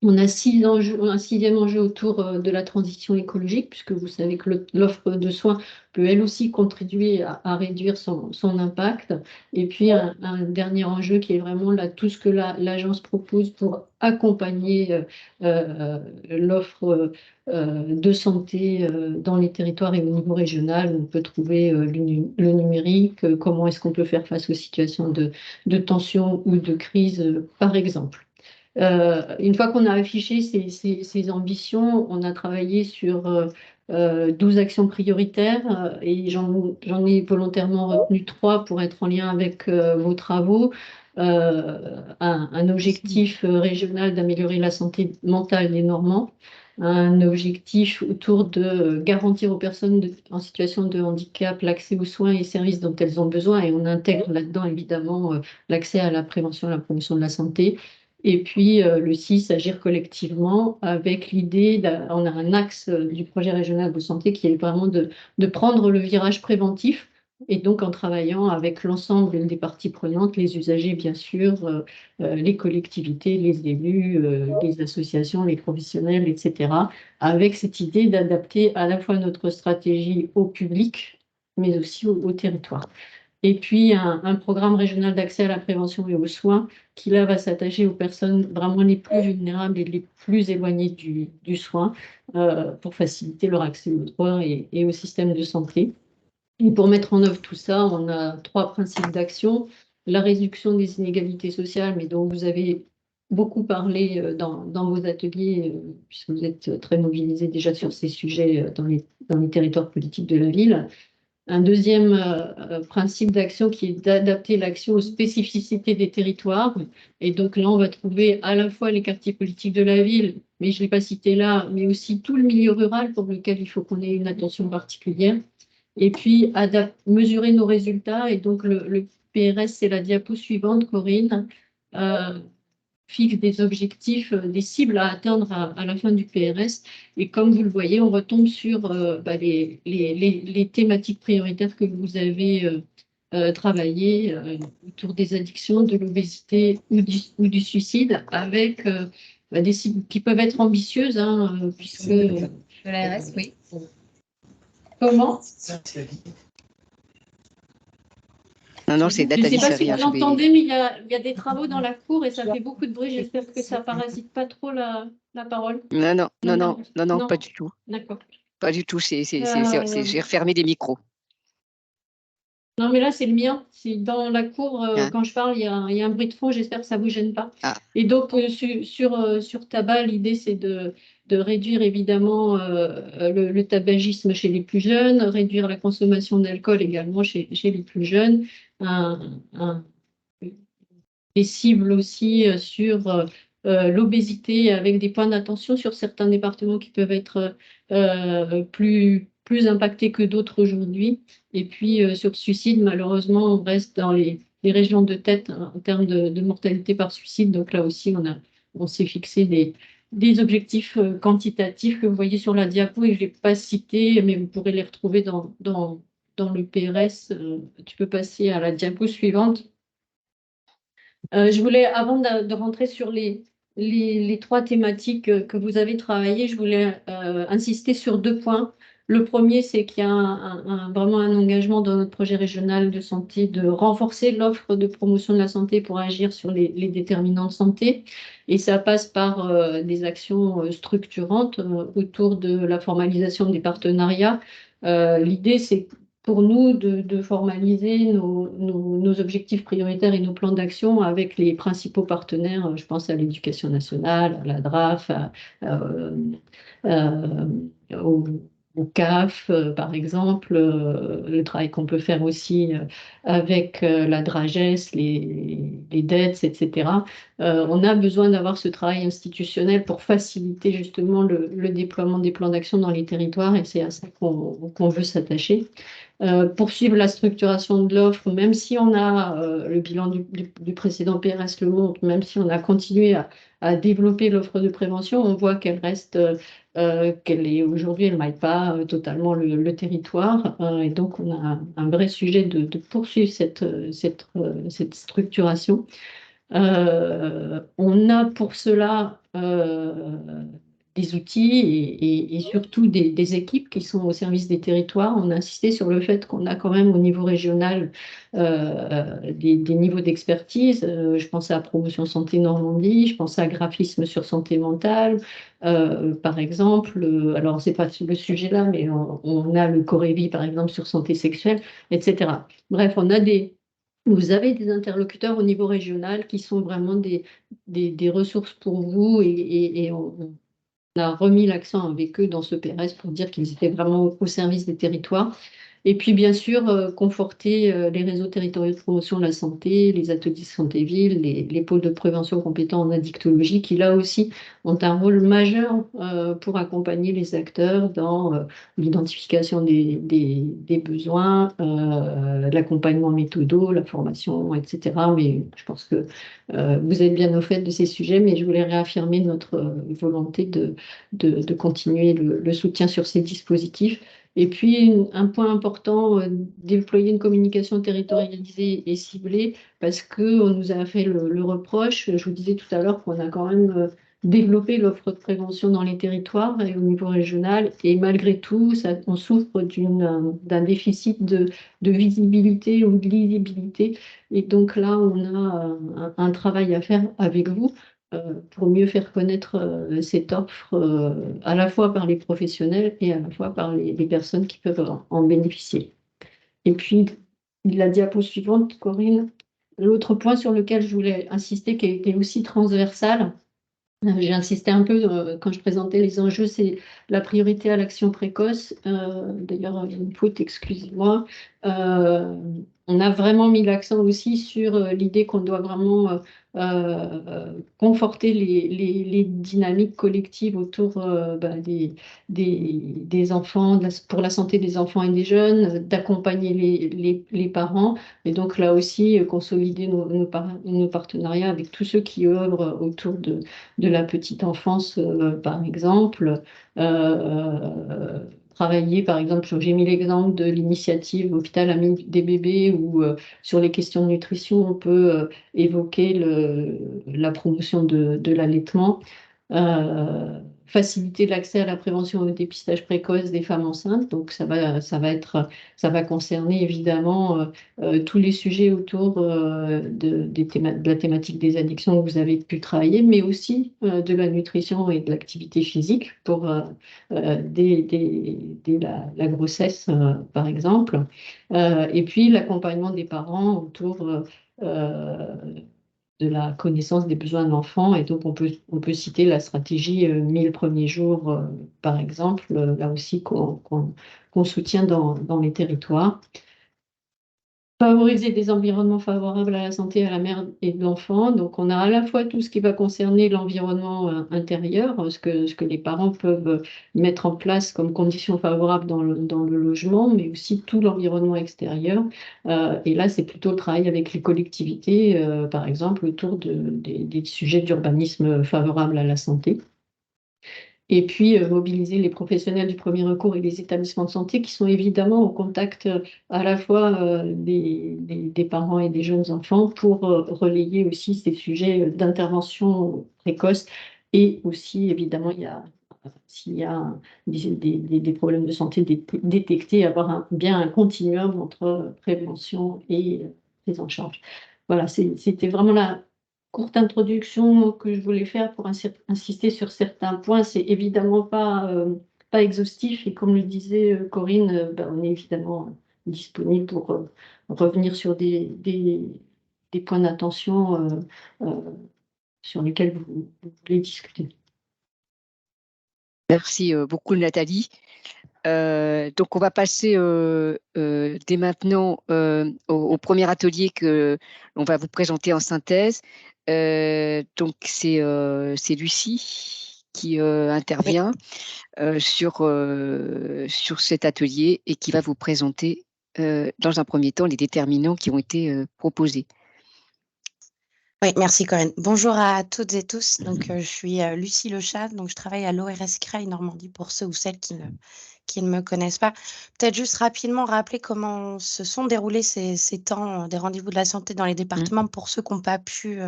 On a un sixième enjeu autour de la transition écologique, puisque vous savez que l'offre de soins peut elle aussi contribuer à réduire son impact. Et puis un dernier enjeu qui est vraiment là, tout ce que l'agence propose pour accompagner l'offre de santé dans les territoires et au niveau régional. On peut trouver le numérique, comment est-ce qu'on peut faire face aux situations de tension ou de crise, par exemple. Une fois qu'on a affiché ces ambitions, on a travaillé sur 12 actions prioritaires et j'en ai volontairement retenu 3 pour être en lien avec vos travaux. Un objectif régional d'améliorer la santé mentale des Normands, un objectif autour de garantir aux personnes en situation de handicap l'accès aux soins et services dont elles ont besoin, et on intègre là-dedans évidemment l'accès à la prévention et la promotion de la santé. Et puis le 6, agir collectivement avec l'idée, on a un axe du projet régional de santé qui est vraiment de prendre le virage préventif, et donc en travaillant avec l'ensemble des parties prenantes, les usagers bien sûr, les collectivités, les élus, les associations, les professionnels, etc., avec cette idée d'adapter à la fois notre stratégie au public, mais aussi au territoire. Et puis un programme régional d'accès à la prévention et aux soins qui là va s'attacher aux personnes vraiment les plus vulnérables et les plus éloignées du soin, pour faciliter leur accès aux soins et au système de santé. Et pour mettre en œuvre tout ça, on a 3 principes d'action. La réduction des inégalités sociales, mais dont vous avez beaucoup parlé dans vos ateliers, puisque vous êtes très mobilisés déjà sur ces sujets dans les territoires politiques de la ville. Un deuxième principe d'action qui est d'adapter l'action aux spécificités des territoires. Et donc là, on va trouver à la fois les quartiers politiques de la ville, mais je ne l'ai pas cité là, mais aussi tout le milieu rural pour lequel il faut qu'on ait une attention particulière. Et puis, mesurer nos résultats. Et donc, le PRS, c'est la diapo suivante, Corinne. Euh, Fixe des objectifs, des cibles à atteindre à la fin du PRS. Et comme vous le voyez, on retombe sur les thématiques prioritaires que vous avez travaillées autour des addictions, de l'obésité ou du suicide, avec des cibles qui peuvent être ambitieuses, hein, puisque... De l'ARS, oui. Comment? Non, c'est Je ne sais Nathalie pas si Saria. vous l'entendez, mais il y a des travaux dans la cour et ça fait beaucoup de bruit. J'espère que ça ne parasite pas trop la parole. Non, pas du tout. D'accord. Pas du tout. J'ai refermé des micros. Non, mais là, c'est le mien. C'est dans la cour, quand je parle, il y a un bruit de fond. J'espère que ça ne vous gêne pas. Ah. Et donc, sur tabac, l'idée, c'est de réduire évidemment le tabagisme chez les plus jeunes, réduire la consommation d'alcool également chez les plus jeunes, des cibles aussi sur l'obésité, avec des points d'attention sur certains départements qui peuvent être plus impactés que d'autres aujourd'hui. Et puis sur le suicide, malheureusement, on reste dans les régions de tête, hein, en termes de mortalité par suicide. Donc là aussi, on s'est fixé des objectifs quantitatifs que vous voyez sur la diapo et je ne l'ai pas cité, mais vous pourrez les retrouver dans le PRS. Tu peux passer à la diapo suivante. Je voulais, avant de rentrer sur les 3 thématiques que vous avez travaillées, je voulais insister sur 2 points. Le premier, c'est qu'il y a vraiment un engagement dans notre projet régional de santé de renforcer l'offre de promotion de la santé pour agir sur les déterminants de santé. Et ça passe par des actions structurantes autour de la formalisation des partenariats. L'idée, c'est pour nous de formaliser nos objectifs prioritaires et nos plans d'action avec les principaux partenaires. Je pense à l'Éducation nationale, à la DRAF, euh, au, au CAF, par exemple, le travail qu'on peut faire aussi avec la DRAGES, les DETS, etc. On a besoin d'avoir ce travail institutionnel pour faciliter justement le déploiement des plans d'action dans les territoires, et c'est à ça qu'on veut s'attacher. Poursuivre la structuration de l'offre, même si on a le bilan du précédent PRS le montre, même si on a continué à développer l'offre de prévention, on voit qu'elle reste, qu'elle est aujourd'hui, elle ne maille pas totalement le territoire. Et donc, on a un vrai sujet de poursuivre cette structuration. On a pour cela des outils et surtout des équipes qui sont au service des territoires. On a insisté sur le fait qu'on a quand même au niveau régional des niveaux d'expertise. Je pense à Promotion Santé Normandie, je pense à Graphisme sur santé mentale, par exemple. Alors, c'est pas le sujet là, mais on a le Corévi, par exemple, sur santé sexuelle, etc. Bref, vous avez des interlocuteurs au niveau régional qui sont vraiment des ressources pour vous et on a remis l'accent avec eux dans ce PRS pour dire qu'ils étaient vraiment au service des territoires. Et puis, bien sûr, conforter les réseaux territoriaux de promotion de la santé, les ateliers santé-ville, les pôles de prévention compétents en addictologie, qui là aussi ont un rôle majeur pour accompagner les acteurs dans l'identification des besoins, l'accompagnement méthodo, la formation, etc. Mais je pense que vous êtes bien au fait de ces sujets, mais je voulais réaffirmer notre volonté de continuer le soutien sur ces dispositifs. Et puis, un point important, déployer une communication territorialisée et ciblée, parce qu'on nous a fait le reproche. Je vous disais tout à l'heure qu'on a quand même développé l'offre de prévention dans les territoires et au niveau régional. Et malgré tout, on souffre d'un déficit de visibilité ou de lisibilité. Et donc là, on a un travail à faire avec vous pour mieux faire connaître cette offre à la fois par les professionnels et à la fois par les personnes qui peuvent en bénéficier. Et puis, la diapo suivante, Corinne, l'autre point sur lequel je voulais insister, qui est aussi transversal, j'ai insisté un peu quand je présentais les enjeux, c'est la priorité à l'action précoce. D'ailleurs, une faute, excusez-moi. On a vraiment mis l'accent aussi sur l'idée qu'on doit vraiment conforter les dynamiques collectives autour des enfants, pour la santé des enfants et des jeunes, d'accompagner les parents. Et donc là aussi, consolider nos partenariats avec tous ceux qui œuvrent autour de la petite enfance, par exemple. Travailler, par exemple, j'ai mis l'exemple de l'initiative Hôpital Ami des bébés où sur les questions de nutrition, on peut évoquer la promotion de l'allaitement. Faciliter l'accès à la prévention et au dépistage précoce des femmes enceintes. Donc, ça va concerner évidemment tous les sujets autour de la thématique des addictions que vous avez pu travailler, mais aussi de la nutrition et de l'activité physique dès la grossesse, par exemple. Et puis, l'accompagnement des parents autour de la connaissance des besoins de l'enfant. Et donc, on peut citer la stratégie 1000 premiers jours, par exemple, là aussi qu'on soutient dans les territoires. Favoriser des environnements favorables à la santé, à la mère et de l'enfant. Donc, on a à la fois tout ce qui va concerner l'environnement intérieur, ce que les parents peuvent mettre en place comme conditions favorables dans le logement, mais aussi tout l'environnement extérieur. Et là, c'est plutôt le travail avec les collectivités, par exemple, autour des sujets d'urbanisme favorable à la santé. Et puis, mobiliser les professionnels du premier recours et les établissements de santé qui sont évidemment au contact à la fois des parents et des jeunes enfants pour relayer aussi ces sujets d'intervention précoce. Et aussi, évidemment, s'il y a des problèmes de santé détectés, avoir bien un continuum entre prévention et prise en charge. Voilà, c'était vraiment la courte introduction que je voulais faire pour insister sur certains points. C'est évidemment pas exhaustif et comme le disait Corinne, on est évidemment disponible pour revenir sur des points d'attention sur lesquels vous voulez discuter. Merci beaucoup, Nathalie. Donc, on va passer dès maintenant au premier atelier que l'on va vous présenter en synthèse. Donc, c'est Lucie qui intervient sur cet atelier et qui va vous présenter dans un premier temps les déterminants qui ont été proposés. Oui, merci Corinne. Bonjour à toutes et tous. Donc, je suis Lucie Lechat, donc je travaille à l'ORS Creil Normandie pour ceux ou celles qui qui ne me connaissent pas, peut-être juste rapidement rappeler comment se sont déroulés ces temps des rendez-vous de la santé dans les départements pour ceux qui n'ont pas pu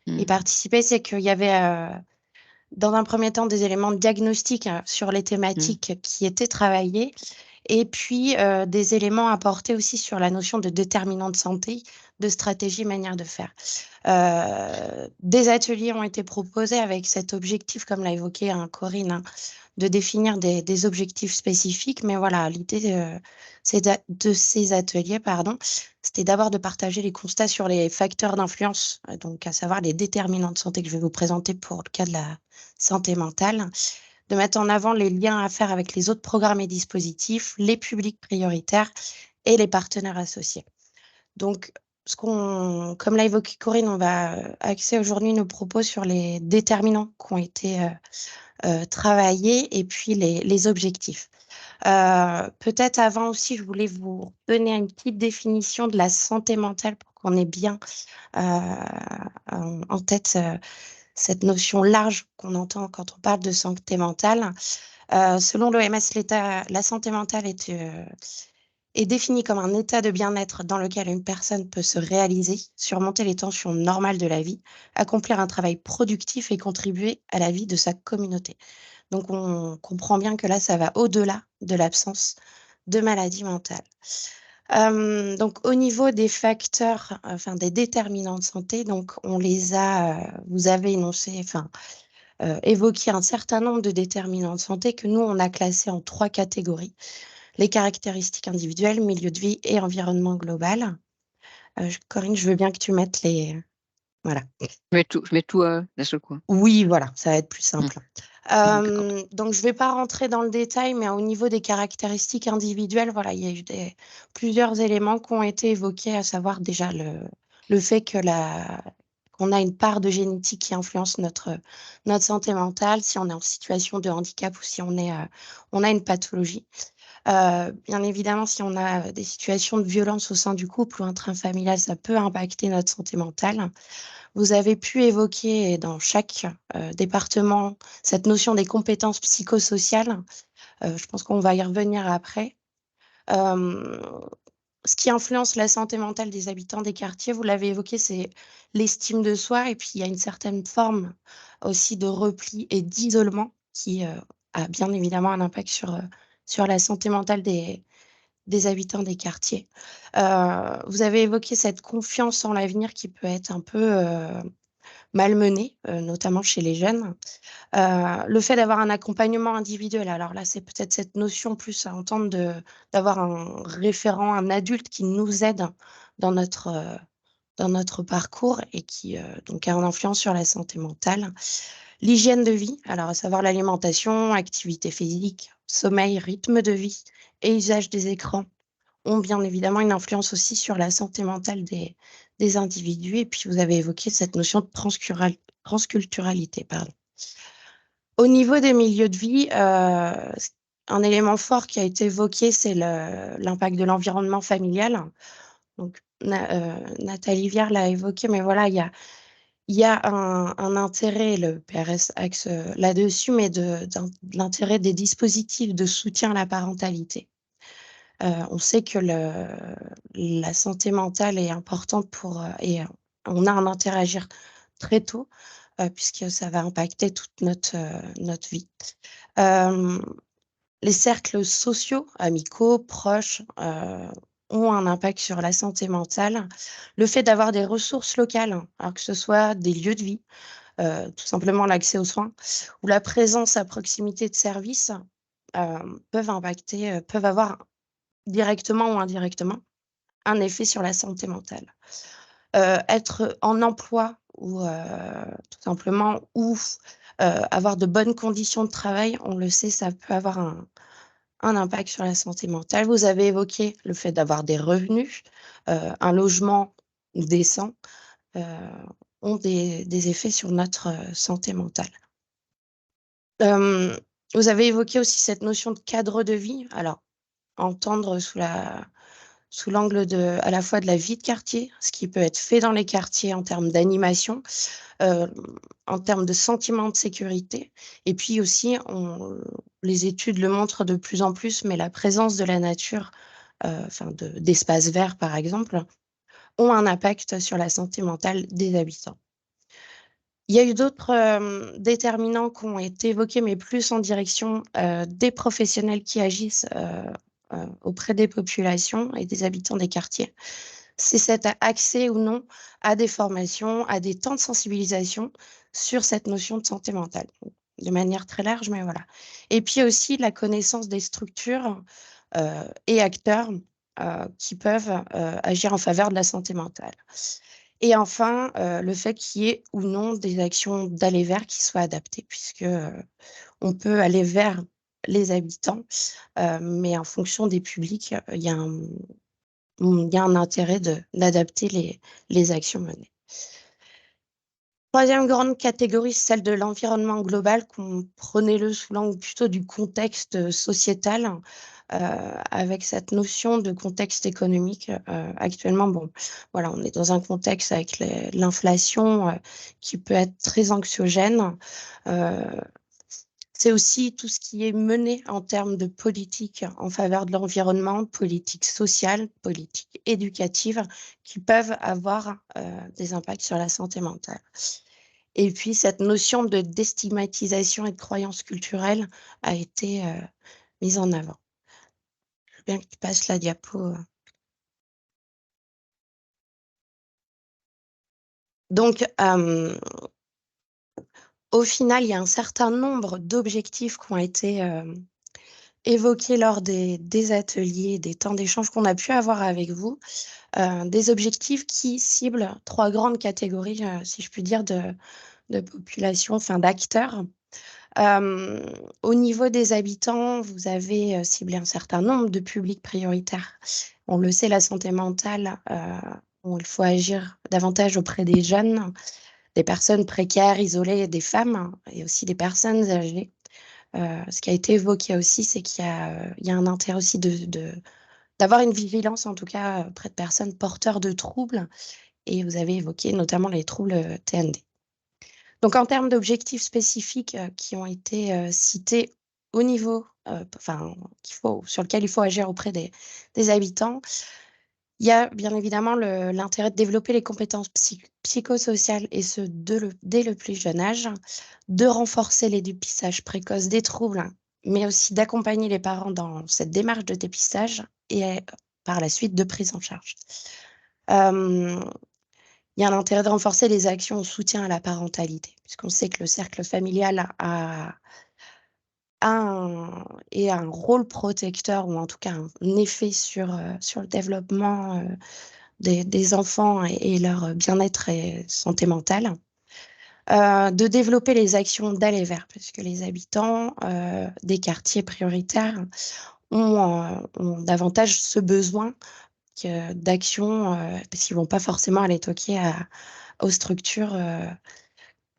y participer. C'est qu'il y avait, dans un premier temps, des éléments de diagnostic sur les thématiques qui étaient travaillés. Et puis, des éléments apportés aussi sur la notion de déterminant de santé, de stratégie, manière de faire. Des ateliers ont été proposés avec cet objectif, comme l'a évoqué Corinne, de définir des objectifs spécifiques. Mais voilà, l'idée de ces ateliers, c'était d'abord de partager les constats sur les facteurs d'influence, donc à savoir les déterminants de santé que je vais vous présenter pour le cas de la santé mentale, de mettre en avant les liens à faire avec les autres programmes et dispositifs, les publics prioritaires et les partenaires associés. Donc, comme l'a évoqué Corinne, on va axer aujourd'hui nos propos sur les déterminants qui ont été travaillés et puis les objectifs. Peut-être avant aussi, je voulais vous donner une petite définition de la santé mentale pour qu'on ait bien en tête cette notion large qu'on entend quand on parle de santé mentale. Selon l'OMS, la santé mentale est définie comme un état de bien-être dans lequel une personne peut se réaliser, surmonter les tensions normales de la vie, accomplir un travail productif et contribuer à la vie de sa communauté. Donc, on comprend bien que là, ça va au-delà de l'absence de maladie mentale. Donc, au niveau des facteurs, des déterminants de santé, donc on les a, vous avez évoqué un certain nombre de déterminants de santé que nous, on a classés en 3 catégories. Les caractéristiques individuelles, milieu de vie et environnement global. Corinne, je veux bien que tu mettes les... Voilà. Je mets tout d'un seul coup. Oui, voilà, ça va être plus simple. D'accord. Donc, je ne vais pas rentrer dans le détail, mais au niveau des caractéristiques individuelles, voilà, il y a eu plusieurs éléments qui ont été évoqués, à savoir déjà le fait qu'on a une part de génétique qui influence notre santé mentale, si on est en situation de handicap ou si on a une pathologie. Bien évidemment, si on a des situations de violence au sein du couple ou intrafamilial, ça peut impacter notre santé mentale. Vous avez pu évoquer dans chaque département cette notion des compétences psychosociales. Je pense qu'on va y revenir après. Ce qui influence la santé mentale des habitants des quartiers, vous l'avez évoqué, c'est l'estime de soi. Et puis, il y a une certaine forme aussi de repli et d'isolement qui a bien évidemment un impact sur la santé mentale des habitants des quartiers. Vous avez évoqué cette confiance en l'avenir qui peut être un peu malmenée, notamment chez les jeunes. Le fait d'avoir un accompagnement individuel, alors là, c'est peut-être cette notion plus à entendre d'avoir un référent, un adulte qui nous aide dans notre parcours et qui donc a une influence sur la santé mentale. L'hygiène de vie, alors à savoir l'alimentation, activité physique, sommeil, rythme de vie et usage des écrans ont bien évidemment une influence aussi sur la santé mentale des individus. Et puis, vous avez évoqué cette notion de transculturalité. Au niveau des milieux de vie, un élément fort qui a été évoqué, c'est l'impact de l'environnement familial. Donc, Nathalie Viard l'a évoqué, mais voilà, il y a un intérêt, le PRS axe là-dessus, mais de l'intérêt des dispositifs de soutien à la parentalité. On sait que la santé mentale est importante et on a un intérêt à agir très tôt, puisque ça va impacter toute notre vie. Les cercles sociaux, amicaux, proches, ont un impact sur la santé mentale. Le fait d'avoir des ressources locales, alors que ce soit des lieux de vie, tout simplement l'accès aux soins, ou la présence à proximité de services, peuvent avoir directement ou indirectement un effet sur la santé mentale. Être en emploi ou tout simplement ou avoir de bonnes conditions de travail, on le sait, ça peut avoir un impact sur la santé mentale. Vous avez évoqué le fait d'avoir des revenus, un logement décent, ont des effets sur notre santé mentale. Vous avez évoqué aussi cette notion de cadre de vie. Alors, entendre sous l'angle à la fois de la vie de quartier, ce qui peut être fait dans les quartiers en termes d'animation, en termes de sentiment de sécurité. Et puis aussi, les études le montrent de plus en plus, mais la présence de la nature, d'espaces verts par exemple, ont un impact sur la santé mentale des habitants. Il y a eu d'autres déterminants qui ont été évoqués, mais plus en direction des professionnels qui agissent auprès des populations et des habitants des quartiers. C'est cet accès ou non à des formations, à des temps de sensibilisation sur cette notion de santé mentale, de manière très large, mais voilà. Et puis aussi la connaissance des structures et acteurs qui peuvent agir en faveur de la santé mentale. Et enfin, le fait qu'il y ait ou non des actions d'aller vers qui soient adaptées, puisque on peut aller vers les habitants, mais en fonction des publics, il y a un intérêt d'adapter les actions menées. Troisième grande catégorie, celle de l'environnement global, prenez-le sous l'angle plutôt du contexte sociétal, avec cette notion de contexte économique. Actuellement, bon, voilà, on est dans un contexte avec l'inflation qui peut être très anxiogène. C'est aussi tout ce qui est mené en termes de politique en faveur de l'environnement, politique sociale, politique éducative, qui peuvent avoir des impacts sur la santé mentale. Et puis, cette notion de déstigmatisation et de croyance culturelle a été mise en avant. Je veux bien que tu passes la diapo. Donc, au final, il y a un certain nombre d'objectifs qui ont été évoqués lors des ateliers, des temps d'échange qu'on a pu avoir avec vous. Des objectifs qui ciblent 3 grandes catégories, si je puis dire, de population, enfin d'acteurs. Au niveau des habitants, vous avez ciblé un certain nombre de publics prioritaires. On le sait, la santé mentale, il faut agir davantage auprès des jeunes, des personnes précaires, isolées, des femmes et aussi des personnes âgées. Ce qui a été évoqué aussi, c'est qu'il y a un intérêt aussi d'avoir une vigilance, en tout cas, auprès de personnes porteurs de troubles. Et vous avez évoqué notamment les troubles TND. Donc, en termes d'objectifs spécifiques qui ont été cités au niveau, sur lequel il faut agir auprès des habitants, il y a bien évidemment l'intérêt de développer les compétences psychosociales et ce, dès le plus jeune âge, de renforcer les dépistages précoces des troubles, mais aussi d'accompagner les parents dans cette démarche de dépistage et par la suite de prise en charge. Il y a un intérêt de renforcer les actions en soutien à la parentalité, puisqu'on sait que le cercle familial a un rôle protecteur ou en tout cas un effet sur le développement des enfants et leur bien-être et santé mentale. De développer les actions d'aller vers, puisque les habitants des quartiers prioritaires ont davantage ce besoin d'actions, parce qu'ils ne vont pas forcément aller toquer aux structures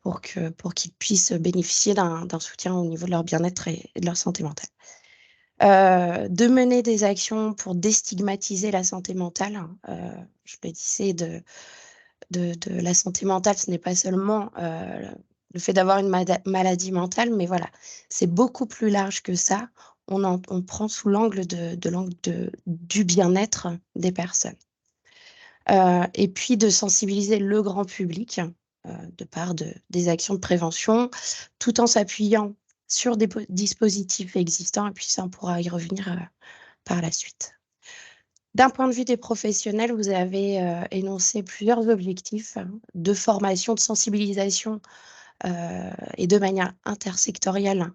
pour qu'ils puissent bénéficier d'un soutien au niveau de leur bien-être et de leur santé mentale. De mener des actions pour déstigmatiser la santé mentale. Je le disais, de la santé mentale, ce n'est pas seulement le fait d'avoir une maladie mentale, mais voilà, c'est beaucoup plus large que ça. On prend sous l'angle du bien-être des personnes. Et puis de sensibiliser le grand public de par des actions de prévention, tout en s'appuyant sur des dispositifs existants, et puis ça, on pourra y revenir par la suite. D'un point de vue des professionnels, vous avez énoncé plusieurs objectifs de formation, de sensibilisation et de manière intersectorielle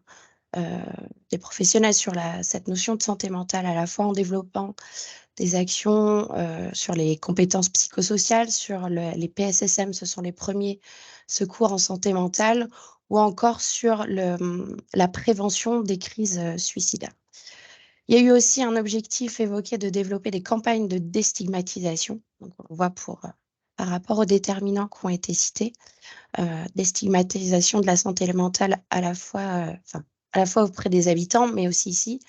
des professionnels sur cette notion de santé mentale, à la fois en développant des actions sur les compétences psychosociales, sur les PSSM, ce sont les premiers secours en santé mentale, ou encore sur la prévention des crises suicidaires. Il y a eu aussi un objectif évoqué de développer des campagnes de déstigmatisation. Donc, on voit par rapport aux déterminants qui ont été cités, déstigmatisation de la santé mentale à la fois à la fois auprès des habitants, mais aussi ici,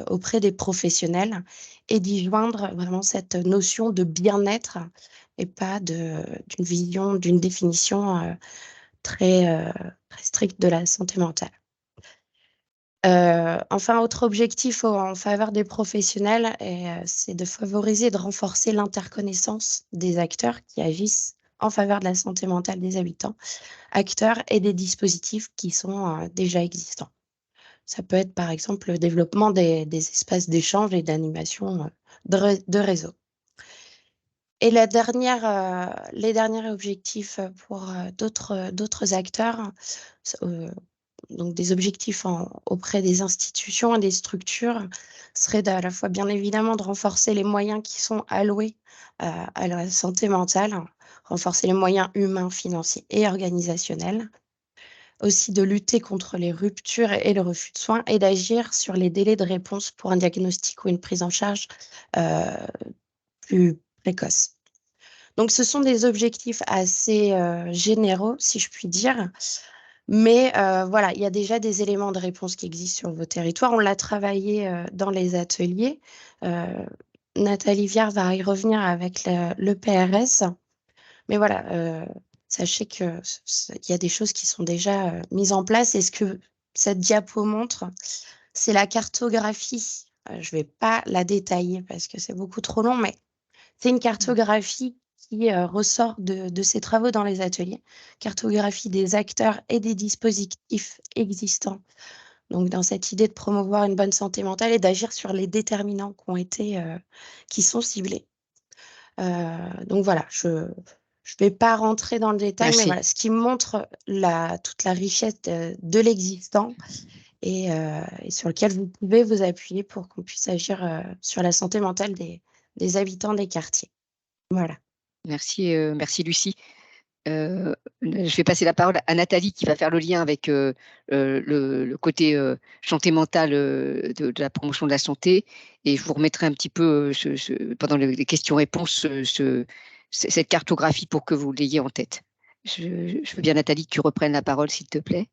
auprès des professionnels, et d'y joindre vraiment cette notion de bien-être et pas d'une vision, d'une définition très stricte de la santé mentale. Enfin, autre objectif en faveur des professionnels, c'est de favoriser et de renforcer l'interconnaissance des acteurs qui agissent en faveur de la santé mentale des habitants, acteurs et des dispositifs qui sont déjà existants. Ça peut être par exemple le développement des espaces d'échange et d'animation de réseau. Et les derniers objectifs pour d'autres acteurs, donc des objectifs auprès des institutions et des structures, seraient à la fois bien évidemment de renforcer les moyens qui sont alloués à la santé mentale, renforcer les moyens humains, financiers et organisationnels, aussi de lutter contre les ruptures et le refus de soins et d'agir sur les délais de réponse pour un diagnostic ou une prise en charge plus précoce. Donc ce sont des objectifs assez généraux, si je puis dire, mais voilà, il y a déjà des éléments de réponse qui existent sur vos territoires. On l'a travaillé dans les ateliers. Nathalie Viard va y revenir avec le PRS, mais voilà, sachez qu'il y a des choses qui sont déjà mises en place. Et ce que cette diapo montre, c'est la cartographie. Je ne vais pas la détailler parce que c'est beaucoup trop long, mais c'est une cartographie qui ressort de ces travaux dans les ateliers, cartographie des acteurs et des dispositifs existants. Donc, dans cette idée de promouvoir une bonne santé mentale et d'agir sur les déterminants qui sont ciblés. Donc voilà, je ne vais pas rentrer dans le détail, mais Merci. voilà, ce qui montre toute la richesse de l'existant et sur lequel vous pouvez vous appuyer pour qu'on puisse agir sur la santé mentale des habitants des quartiers. Voilà. Merci, merci Lucie. Je vais passer la parole à Nathalie qui va faire le lien avec le côté santé mentale de la promotion de la santé. Et je vous remettrai un petit peu pendant les questions-réponses cette cartographie pour que vous l'ayez en tête. Je veux bien, Nathalie, que tu reprennes la parole, s'il te plaît.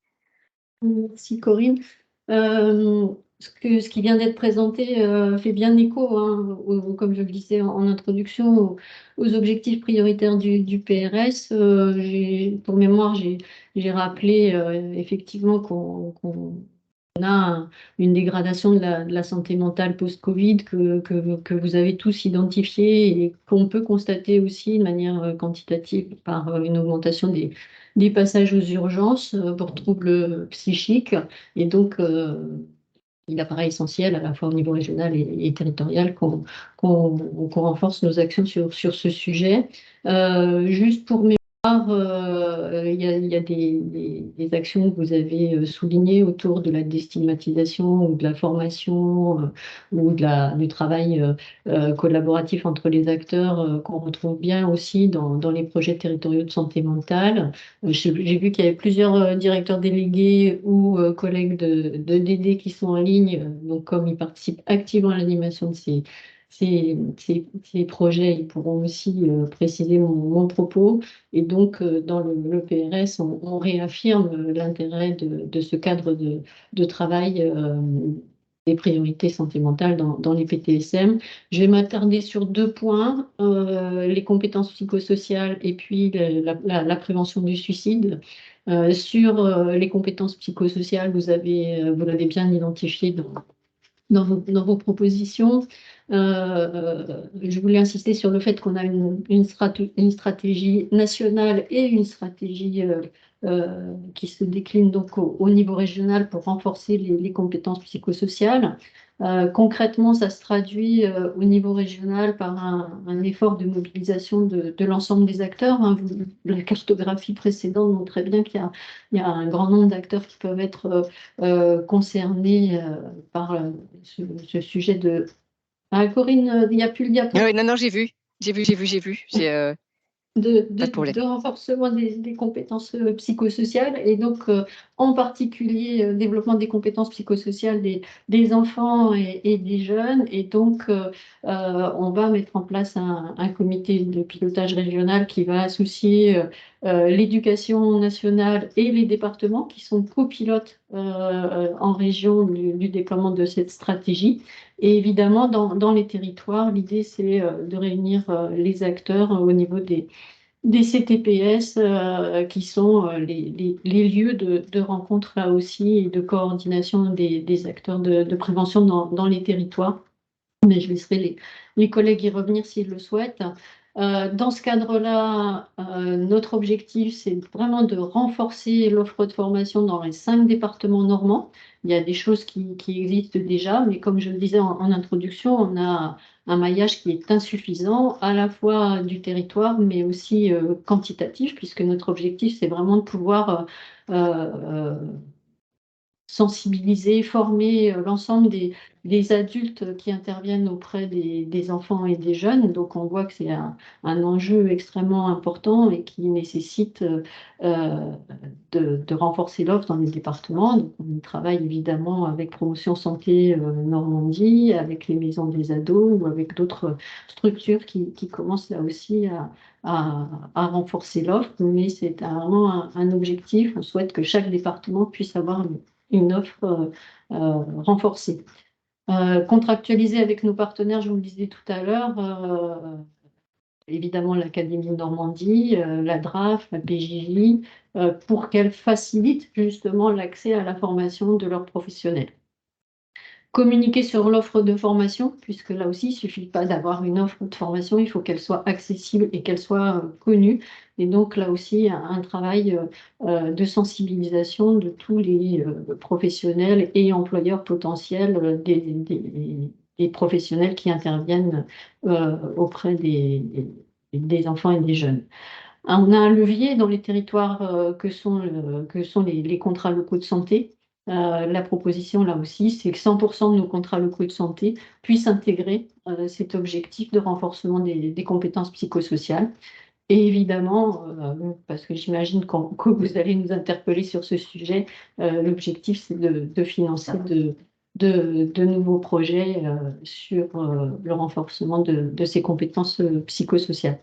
Merci Corinne. Ce qui vient d'être présenté fait bien écho, hein, comme je le disais en introduction, aux objectifs prioritaires du PRS. Pour mémoire, j'ai rappelé effectivement qu'on a une dégradation de la santé mentale post-Covid que vous avez tous identifié et qu'on peut constater aussi de manière quantitative par une augmentation des passages aux urgences pour troubles psychiques. Et donc, il apparaît essentiel, à la fois au niveau régional et territorial, qu'on renforce nos actions sur ce sujet. Juste pour mémoire, il y a des actions que vous avez soulignées autour de la déstigmatisation ou de la formation ou du travail collaboratif entre les acteurs qu'on retrouve bien aussi dans les projets territoriaux de santé mentale. J'ai vu qu'il y avait plusieurs directeurs délégués ou collègues de DD qui sont en ligne. Donc, comme ils participent activement à l'animation de ces projets, ils pourront aussi préciser mon propos. Et donc, dans le PRS, on réaffirme l'intérêt de ce cadre de travail des priorités santé mentale dans les PTSM. Je vais m'attarder sur deux points, les compétences psychosociales et puis la prévention du suicide. Sur les compétences psychosociales, vous l'avez bien identifié dans vos propositions. Je voulais insister sur le fait qu'on a une stratégie nationale et une stratégie qui se décline donc au niveau régional pour renforcer les compétences psychosociales. Concrètement, ça se traduit au niveau régional par un effort de mobilisation de l'ensemble des acteurs, hein. La cartographie précédente montrait bien qu'il y a un grand nombre d'acteurs qui peuvent être concernés par ce sujet de... Ah, Corinne, il n'y a plus le diapo. Oui, non, j'ai vu. J'ai pas de problème. De renforcement des compétences psychosociales et donc en particulier développement des compétences psychosociales des enfants et des jeunes. Et donc, on va mettre en place un comité de pilotage régional qui va associer l'éducation nationale et les départements qui sont copilotes en région du déploiement de cette stratégie. Et évidemment, dans les territoires, l'idée, c'est de réunir les acteurs au niveau des CTPS qui sont les lieux de rencontre là aussi et de coordination des acteurs de prévention dans les territoires. Mais je laisserai les collègues y revenir s'ils le souhaitent. Dans ce cadre-là, notre objectif, c'est vraiment de renforcer l'offre de formation dans les 5 départements normands. Il y a des choses qui existent déjà, mais comme je le disais en introduction, on a un maillage qui est insuffisant, à la fois du territoire, mais aussi quantitatif, puisque notre objectif, c'est vraiment de pouvoir sensibiliser, former l'ensemble des adultes qui interviennent auprès des enfants et des jeunes. Donc on voit que c'est un enjeu extrêmement important et qui nécessite de renforcer l'offre dans les départements. Donc on travaille évidemment avec Promotion Santé Normandie, avec les maisons des ados ou avec d'autres structures qui commencent là aussi à renforcer l'offre, mais c'est vraiment un objectif. On souhaite que chaque département puisse avoir une offre renforcée. Contractualiser avec nos partenaires, je vous le disais tout à l'heure, évidemment l'Académie de Normandie, la DRAF, la PJJ, pour qu'elles facilitent justement l'accès à la formation de leurs professionnels. Communiquer sur l'offre de formation, puisque là aussi, il ne suffit pas d'avoir une offre de formation, il faut qu'elle soit accessible et qu'elle soit connue. Et donc là aussi, un travail de sensibilisation de tous les professionnels et employeurs potentiels des professionnels qui interviennent auprès des enfants et des jeunes. On a un levier dans les territoires que sont les contrats locaux de santé. La proposition, là aussi, c'est que 100% de nos contrats locaux de santé puissent intégrer cet objectif de renforcement des compétences psychosociales. Et évidemment, parce que j'imagine que vous allez nous interpeller sur ce sujet, l'objectif, c'est de financer de nouveaux projets sur le renforcement de ces compétences psychosociales.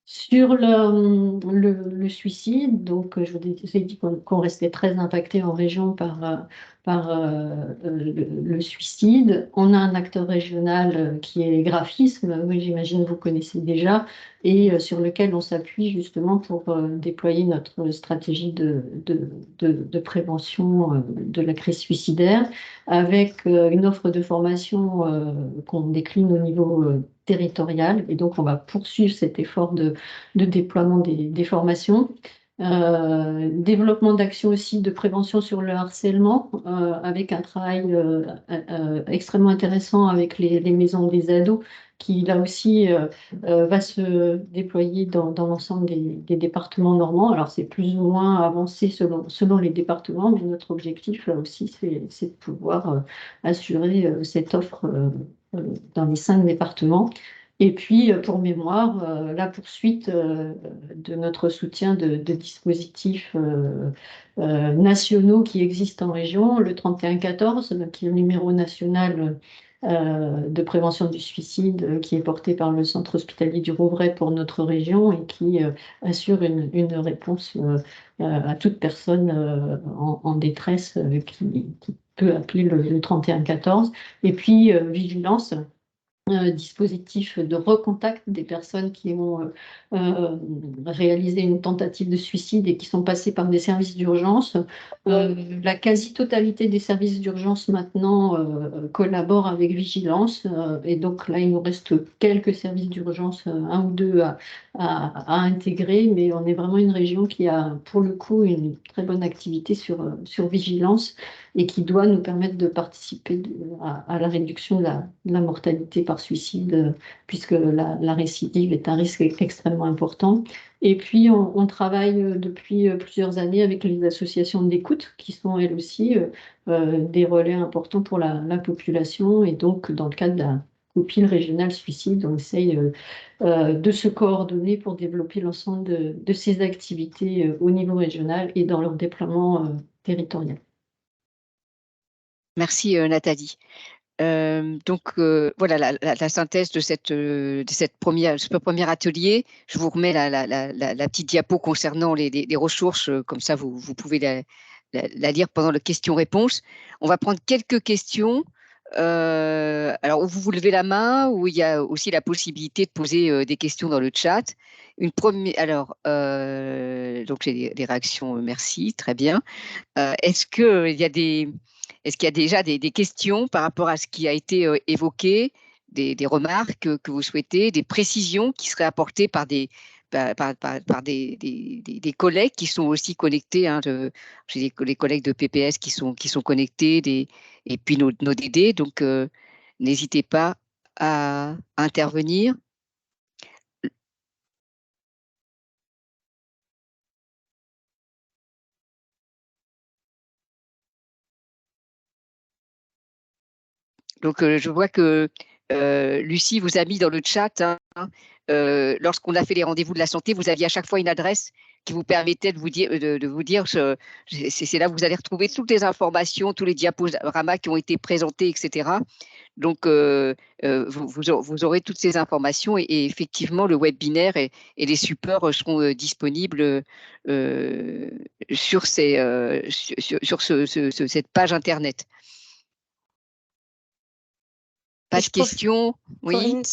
Sur le suicide, donc je vous ai dit qu'on restait très impacté en région par le suicide. On a un acteur régional qui est Graphisme, oui, j'imagine que vous connaissez déjà, et sur lequel on s'appuie justement pour déployer notre stratégie de prévention de la crise suicidaire, avec une offre de formation qu'on décline au niveau territorial. Et donc, on va poursuivre cet effort de déploiement des formations. Développement d'actions aussi de prévention sur le harcèlement, avec un travail extrêmement intéressant avec les maisons des ados, qui là aussi va se déployer dans l'ensemble des départements normands. Alors c'est plus ou moins avancé selon les départements, mais notre objectif là aussi, c'est de pouvoir assurer cette offre dans les 5 départements. Et puis, pour mémoire, la poursuite de notre soutien de dispositifs nationaux qui existent en région, le 3114, qui est le numéro national de prévention du suicide, qui est porté par le centre hospitalier du Rouvray pour notre région et qui assure une réponse à toute personne en détresse qui peut appeler le 3114. Et puis, vigilance. Dispositif de recontact des personnes qui ont réalisé une tentative de suicide et qui sont passées par des services d'urgence. La quasi-totalité des services d'urgence maintenant collaborent avec Vigilance. Et donc là, il nous reste quelques services d'urgence, un ou deux à intégrer, mais on est vraiment une région qui a pour le coup une très bonne activité sur Vigilance et qui doit nous permettre de participer à la réduction de la mortalité par suicide, puisque la récidive est un risque extrêmement important. Et puis, on travaille depuis plusieurs années avec les associations d'écoute, qui sont elles aussi des relais importants pour la population. Et donc, dans le cadre de la copile régionale suicide, on essaye de se coordonner pour développer l'ensemble de ces activités au niveau régional et dans leur déploiement territorial. Merci Nathalie. Voilà la synthèse de ce premier atelier. Je vous remets la petite diapo concernant les ressources, comme ça vous pouvez la lire pendant la question-réponse. On va prendre quelques questions. Alors, où vous levez la main, ou il y a aussi la possibilité de poser des questions dans le chat. Une première, alors, donc j'ai des réactions, merci, très bien. Est-ce qu'il y a déjà des questions par rapport à ce qui a été évoqué, des remarques que vous souhaitez, des précisions qui seraient apportées par des collègues qui sont aussi connectés, hein, j'ai les collègues de PPS qui sont connectés, et puis nos DD, donc n'hésitez pas à intervenir. Donc, je vois que Lucie vous a mis dans le chat, hein, lorsqu'on a fait les rendez-vous de la santé, vous aviez à chaque fois une adresse qui vous permettait de vous dire, c'est là que vous allez retrouver toutes les informations, tous les diaporamas qui ont été présentés, etc. Donc, vous aurez toutes ces informations, et effectivement, le webinaire et les supports seront disponibles sur cette page Internet. Pas de questions? Oui.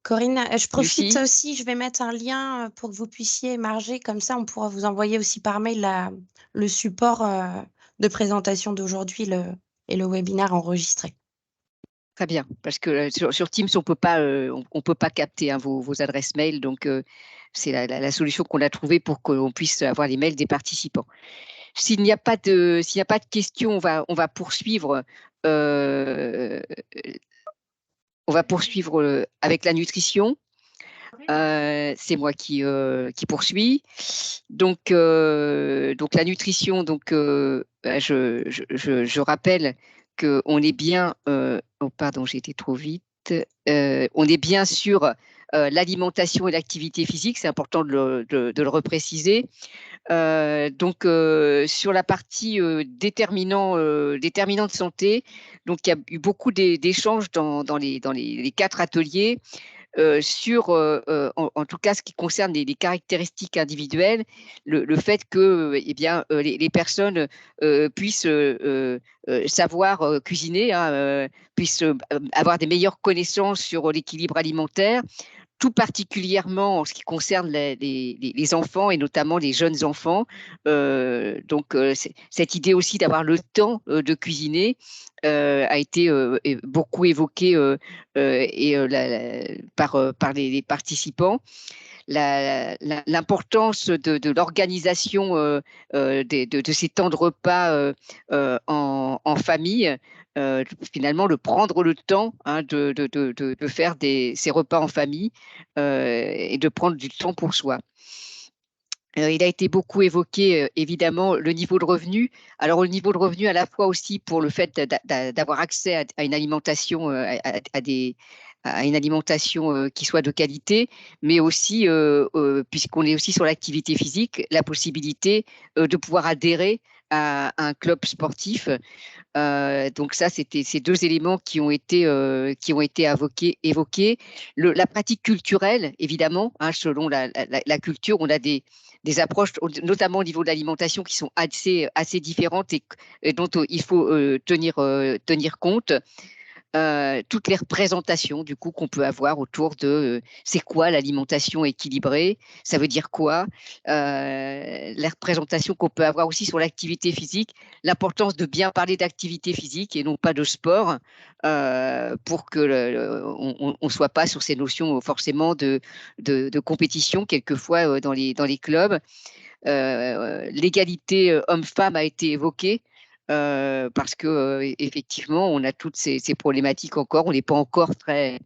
Corinne, je profite Lucie aussi, je vais mettre un lien pour que vous puissiez émarger, comme ça on pourra vous envoyer aussi par mail le support de présentation d'aujourd'hui et le webinaire enregistré. Très bien, parce que sur Teams, on peut pas capter, hein, vos adresses mail, donc c'est la solution qu'on a trouvée pour qu'on puisse avoir les mails des participants. S'il n'y a pas de questions, on va poursuivre. On va poursuivre avec la nutrition. C'est moi qui poursuis. Donc la nutrition, je rappelle qu'on est bien. Oh, pardon, j'ai été trop vite. On est bien sur l'alimentation et l'activité physique. C'est important de le repréciser. Sur la partie déterminants de santé, donc il y a eu beaucoup d'échanges dans les 4 ateliers sur, en tout cas, ce qui concerne les caractéristiques individuelles, le fait que les personnes puissent savoir cuisiner, hein, puissent avoir des meilleures connaissances sur l'équilibre alimentaire, tout particulièrement en ce qui concerne les enfants, et notamment les jeunes enfants. Cette idée aussi d'avoir le temps de cuisiner a été beaucoup évoquée par les participants. L'importance de l'organisation de ces temps de repas en famille, finalement, prendre le temps, hein, de faire ces repas en famille et de prendre du temps pour soi. Il a été beaucoup évoqué, évidemment, le niveau de revenu. Alors, le niveau de revenu, à la fois aussi pour le fait d'avoir accès à une alimentation, à une alimentation qui soit de qualité, mais aussi, puisqu'on est aussi sur l'activité physique, la possibilité de pouvoir adhérer à un club sportif. Donc ça, c'était ces 2 éléments qui ont été évoqués. La pratique culturelle, évidemment, hein, selon la culture, on a des approches, notamment au niveau de l'alimentation, qui sont assez différentes et dont il faut tenir compte. Toutes les représentations du coup qu'on peut avoir autour de c'est quoi l'alimentation équilibrée, ça veut dire quoi, les représentations qu'on peut avoir aussi sur l'activité physique, l'importance de bien parler d'activité physique et non pas de sport, pour que on soit pas sur ces notions forcément de compétition quelquefois dans les clubs. L'égalité homme-femme a été évoquée. Parce que effectivement, on a toutes ces problématiques encore. On n'est pas encore très,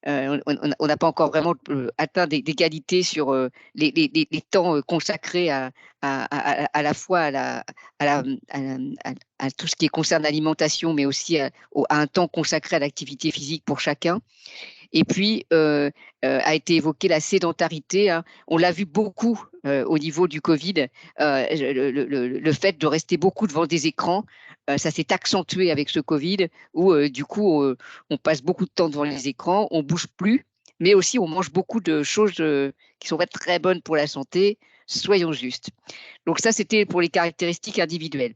on n'a pas encore vraiment atteint d'égalité sur les temps consacrés à la fois à tout ce qui concerne l'alimentation, mais aussi à un temps consacré à l'activité physique pour chacun. Et puis, a été évoquée la sédentarité, hein. On l'a vu beaucoup au niveau du Covid, le fait de rester beaucoup devant des écrans Ça s'est accentué avec ce Covid, où du coup, on passe beaucoup de temps devant les écrans, on bouge plus, mais aussi on mange beaucoup de choses qui sont pas très bonnes pour la santé, soyons justes. Donc ça, c'était pour les caractéristiques individuelles.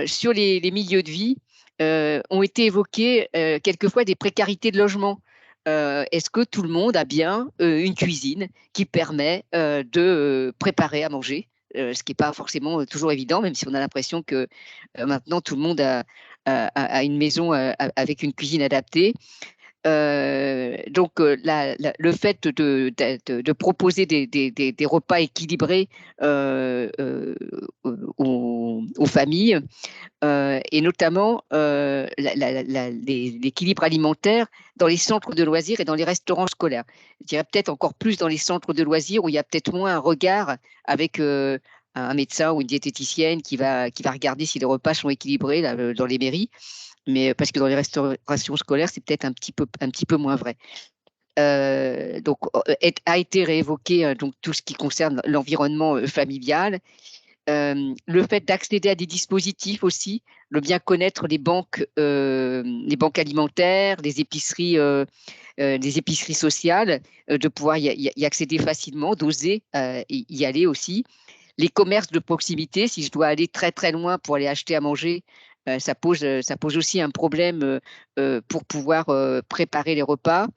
Sur les milieux de vie, ont été évoquées quelquefois des précarités de logement. Est-ce que tout le monde a bien une cuisine qui permet de préparer à manger, ce qui n'est pas forcément toujours évident, même si on a l'impression que maintenant tout le monde a une maison avec une cuisine adaptée. Donc, le fait de proposer des repas équilibrés aux familles, et notamment l'équilibre alimentaire dans les centres de loisirs et dans les restaurants scolaires. Je dirais peut-être encore plus dans les centres de loisirs où il y a peut-être moins un regard avec un médecin ou une diététicienne qui va regarder si les repas sont équilibrés là, dans les mairies. Mais parce que dans les restaurations scolaires, c'est peut-être un petit peu moins vrai. Donc, a été réévoqué donc, tout ce qui concerne l'environnement familial. Le fait d'accéder à des dispositifs aussi, le bien connaître les banques alimentaires, les épiceries sociales, de pouvoir y accéder facilement, d'oser y aller aussi. Les commerces de proximité, si je dois aller très très loin pour aller acheter à manger, ça pose aussi un problème pour pouvoir préparer les repas.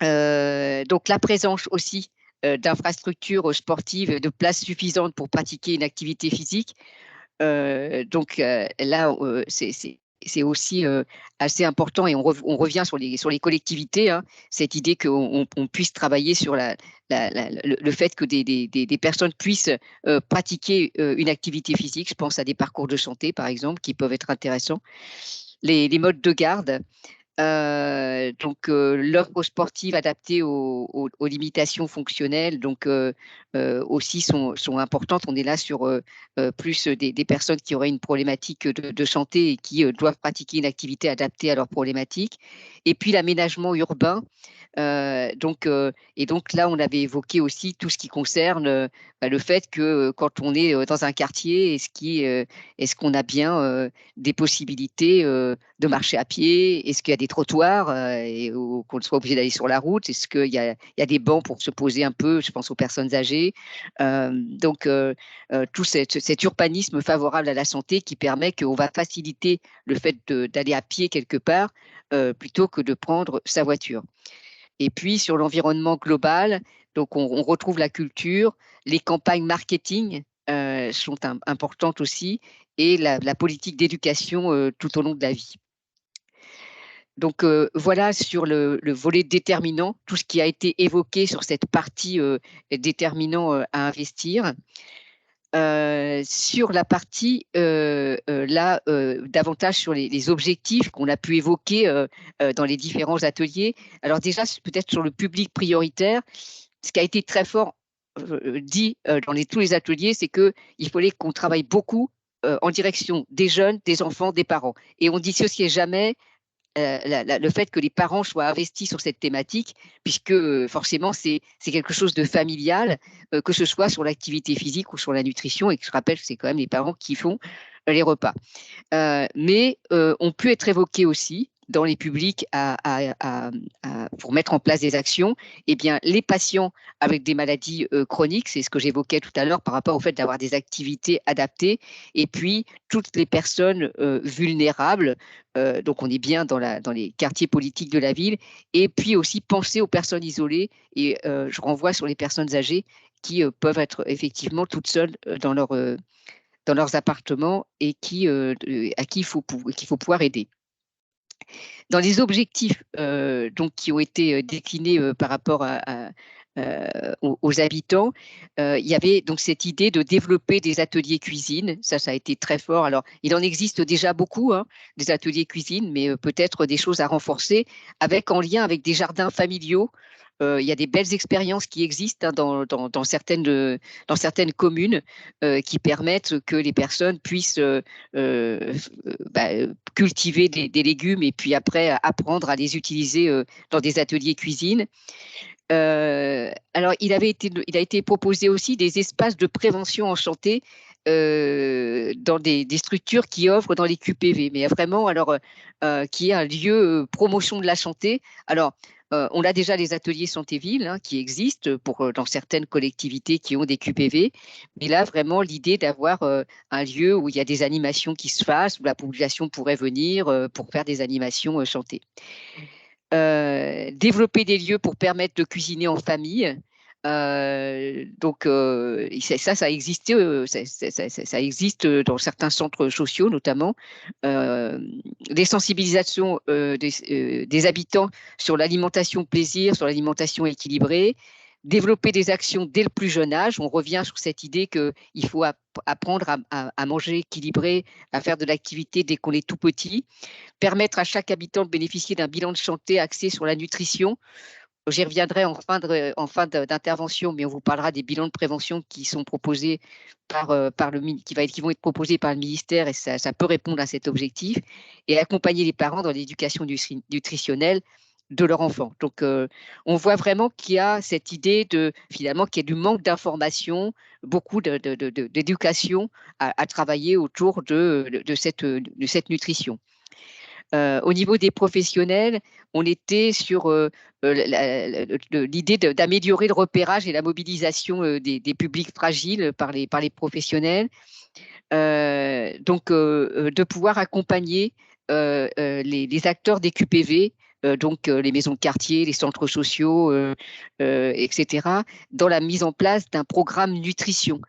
Donc la présence aussi d'infrastructures sportives, de places suffisantes pour pratiquer une activité physique. Donc là, c'est aussi assez important et on revient sur les collectivités, hein, cette idée qu'on puisse travailler sur le fait que des personnes puissent pratiquer une activité physique. Je pense à des parcours de santé, par exemple, qui peuvent être intéressants. Les modes de garde. Donc, l'offre sportive adaptée aux limitations fonctionnelles, donc aussi sont importantes. On est là sur plus des personnes qui auraient une problématique de santé et qui doivent pratiquer une activité adaptée à leurs problématiques. Et puis l'aménagement urbain. Et donc là, on avait évoqué aussi tout ce qui concerne le fait que quand on est dans un quartier, est-ce qu'on a bien des possibilités de marcher à pied? Est-ce qu'il y a des trottoirs et qu'on soit obligé d'aller sur la route? Est-ce qu'il y a des bancs pour se poser un peu? Je pense aux personnes âgées. Donc, tout cet urbanisme favorable à la santé qui permet qu'on va faciliter le fait d'aller à pied quelque part plutôt que de prendre sa voiture. Et puis, sur l'environnement global, donc on retrouve la culture, les campagnes marketing sont importantes aussi, et la politique d'éducation tout au long de la vie. Donc, voilà sur le volet déterminant, tout ce qui a été évoqué sur cette partie déterminant à investir. Sur la partie là, davantage sur les objectifs qu'on a pu évoquer dans les différents ateliers. Alors déjà, peut-être sur le public prioritaire, ce qui a été très fort dit dans tous les ateliers, c'est qu'il fallait qu'on travaille beaucoup en direction des jeunes, des enfants, des parents. Et on dissociait jamais le fait que les parents soient investis sur cette thématique, puisque forcément, c'est quelque chose de familial, que ce soit sur l'activité physique ou sur la nutrition, et que je rappelle que c'est quand même les parents qui font les repas. Mais on peut être évoqué aussi dans les publics pour mettre en place des actions, eh bien, les patients avec des maladies chroniques, c'est ce que j'évoquais tout à l'heure par rapport au fait d'avoir des activités adaptées, et puis toutes les personnes vulnérables, donc on est bien dans les quartiers politiques de la ville, et puis aussi penser aux personnes isolées, et je renvoie sur les personnes âgées qui peuvent être effectivement toutes seules dans leurs appartements et à qui il faut pouvoir aider. Dans les objectifs donc, qui ont été déclinés par rapport aux habitants, il y avait donc cette idée de développer des ateliers cuisine. Ça a été très fort. Alors, il en existe déjà beaucoup, hein, des ateliers cuisine, mais peut-être des choses à renforcer en lien avec des jardins familiaux. Il y a des belles expériences qui existent hein, dans certaines communes qui permettent que les personnes puissent cultiver des légumes et puis après apprendre à les utiliser dans des ateliers cuisine. Alors, il a été proposé aussi des espaces de prévention en santé dans des structures qui offrent dans les QPV, mais vraiment, alors, qui est un lieu promotion de la santé. Alors, on a déjà les ateliers santé-ville hein, qui existent dans certaines collectivités qui ont des QPV, mais là, vraiment, l'idée d'avoir un lieu où il y a des animations qui se fassent, où la population pourrait venir pour faire des animations santé. Développer des lieux pour permettre de cuisiner en famille. Donc, ça existe, ça existe dans certains centres sociaux, notamment. Des sensibilisations des habitants sur l'alimentation plaisir, sur l'alimentation équilibrée. Développer des actions dès le plus jeune âge. On revient sur cette idée qu'il faut apprendre à manger équilibré, à faire de l'activité dès qu'on est tout petit. Permettre à chaque habitant de bénéficier d'un bilan de santé axé sur la nutrition. J'y reviendrai en fin d'intervention, mais on vous parlera des bilans de prévention qui sont proposés qui vont être proposés par le ministère, et ça peut répondre à cet objectif, et accompagner les parents dans l'éducation nutritionnelle de leur enfant. Donc, on voit vraiment qu'il y a cette idée finalement, qu'il y a du manque d'information, beaucoup d'éducation à travailler autour de cette nutrition. Au niveau des professionnels, on était sur l'idée d'améliorer le repérage et la mobilisation des publics fragiles par les professionnels. Donc, de pouvoir accompagner les acteurs des QPV, donc les maisons de quartier, les centres sociaux, etc., dans la mise en place d'un programme nutrition.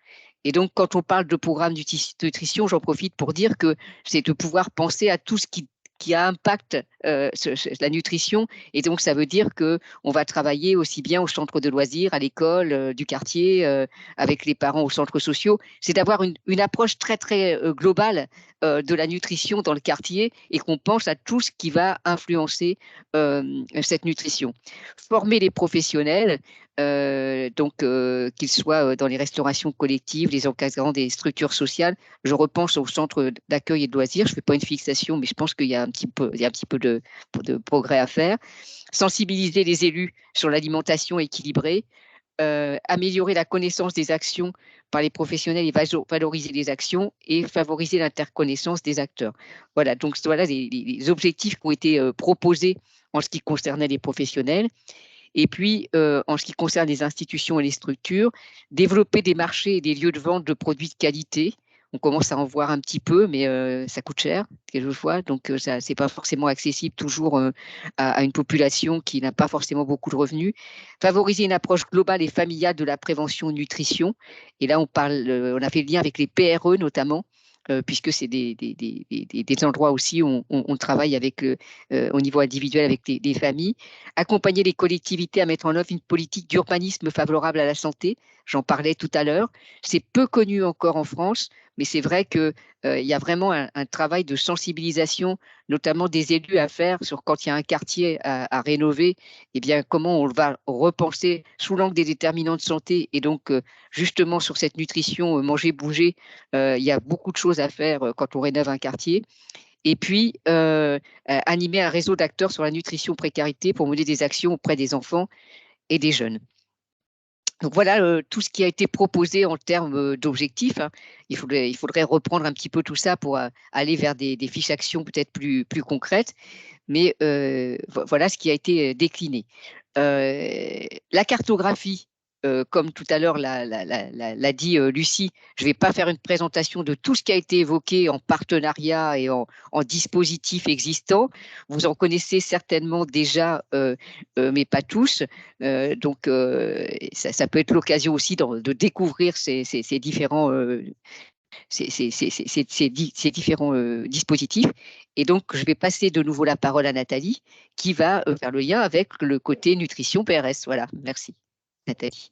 Et donc, quand on parle de programme nutrition, j'en profite pour dire que c'est de pouvoir penser à tout ce qui impacte la nutrition. Et donc, ça veut dire qu'on va travailler aussi bien au centre de loisirs, à l'école du quartier, avec les parents aux centres sociaux. C'est d'avoir une approche très, très globale de la nutrition dans le quartier, et qu'on pense à tout ce qui va influencer cette nutrition. Former les professionnels, donc qu'ils soient dans les restaurations collectives, les encadrants des structures sociales. Je repense au centre d'accueil et de loisirs. Je ne fais pas une fixation, mais je pense qu'il y a un petit peu de progrès à faire. Sensibiliser les élus sur l'alimentation équilibrée. Améliorer la connaissance des actions par les professionnels et valoriser les actions, et favoriser l'interconnaissance des acteurs. Voilà, donc voilà les objectifs qui ont été proposés en ce qui concernait les professionnels. Et puis, en ce qui concerne les institutions et les structures, développer des marchés et des lieux de vente de produits de qualité. On commence à en voir un petit peu, mais ça coûte cher, quelquefois. Donc, ce n'est pas forcément accessible toujours à une population qui n'a pas forcément beaucoup de revenus. Favoriser une approche globale et familiale de la prévention nutrition. Et là, on a fait le lien avec les PRE notamment, puisque c'est des endroits aussi où on travaille au niveau individuel avec des familles. Accompagner les collectivités à mettre en œuvre une politique d'urbanisme favorable à la santé. J'en parlais tout à l'heure. C'est peu connu encore en France, mais c'est vrai qu'il y a vraiment un travail de sensibilisation, notamment des élus, à faire sur quand il y a un quartier à rénover, eh bien, comment on va repenser sous l'angle des déterminants de santé, et donc justement sur cette nutrition, manger, bouger. Il y a beaucoup de choses à faire quand on rénove un quartier. Et puis, animer un réseau d'acteurs sur la nutrition précarité pour mener des actions auprès des enfants et des jeunes. Donc voilà tout ce qui a été proposé en termes d'objectifs. Hein. Il faudrait reprendre un petit peu tout ça pour aller vers des fiches actions peut-être plus concrètes. Mais voilà ce qui a été décliné. La cartographie, comme tout à l'heure l'a dit Lucie, je ne vais pas faire une présentation de tout ce qui a été évoqué en partenariat et en dispositifs existants. Vous en connaissez certainement déjà, mais pas tous. Donc, ça peut être l'occasion aussi de découvrir ces différents dispositifs. Et donc, je vais passer de nouveau la parole à Nathalie, qui va faire le lien avec le côté nutrition PRS. Voilà, merci. Nathalie.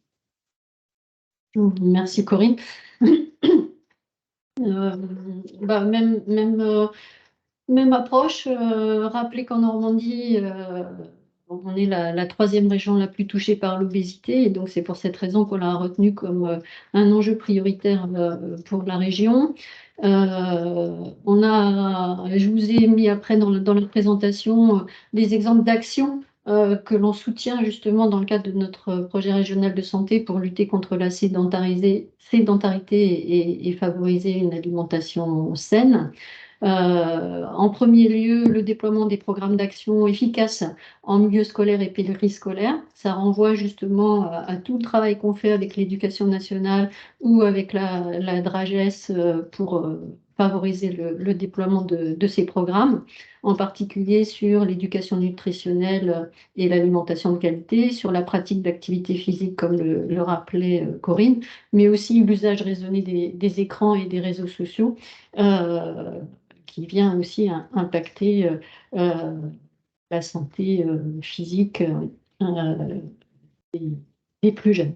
Merci Corinne. Même approche. Rappelez qu'en Normandie, on est la troisième région la plus touchée par l'obésité, et donc c'est pour cette raison qu'on l'a retenu comme un enjeu prioritaire pour la région. Je vous ai mis après dans la présentation des exemples d'actions que l'on soutient justement dans le cadre de notre projet régional de santé pour lutter contre la sédentarité et favoriser une alimentation saine. En premier lieu, le déploiement des programmes d'action efficaces en milieu scolaire et périscolaire. Ça renvoie justement à tout le travail qu'on fait avec l'éducation nationale ou avec la DRAGES pour favoriser le déploiement de ces programmes, en particulier sur l'éducation nutritionnelle et l'alimentation de qualité, sur la pratique d'activité physique, comme le rappelait Corinne, mais aussi l'usage raisonné des écrans et des réseaux sociaux. Qui vient aussi impacter la santé physique des, des plus jeunes.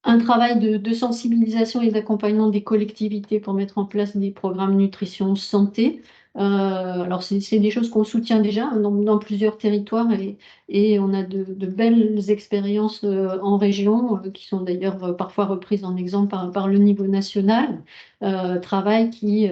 Un travail de sensibilisation et d'accompagnement des collectivités pour mettre en place des programmes nutrition santé. Alors, c'est des choses qu'on soutient déjà dans plusieurs territoires et on a de belles expériences en région qui sont d'ailleurs parfois reprises en exemple par le niveau national. Travail qui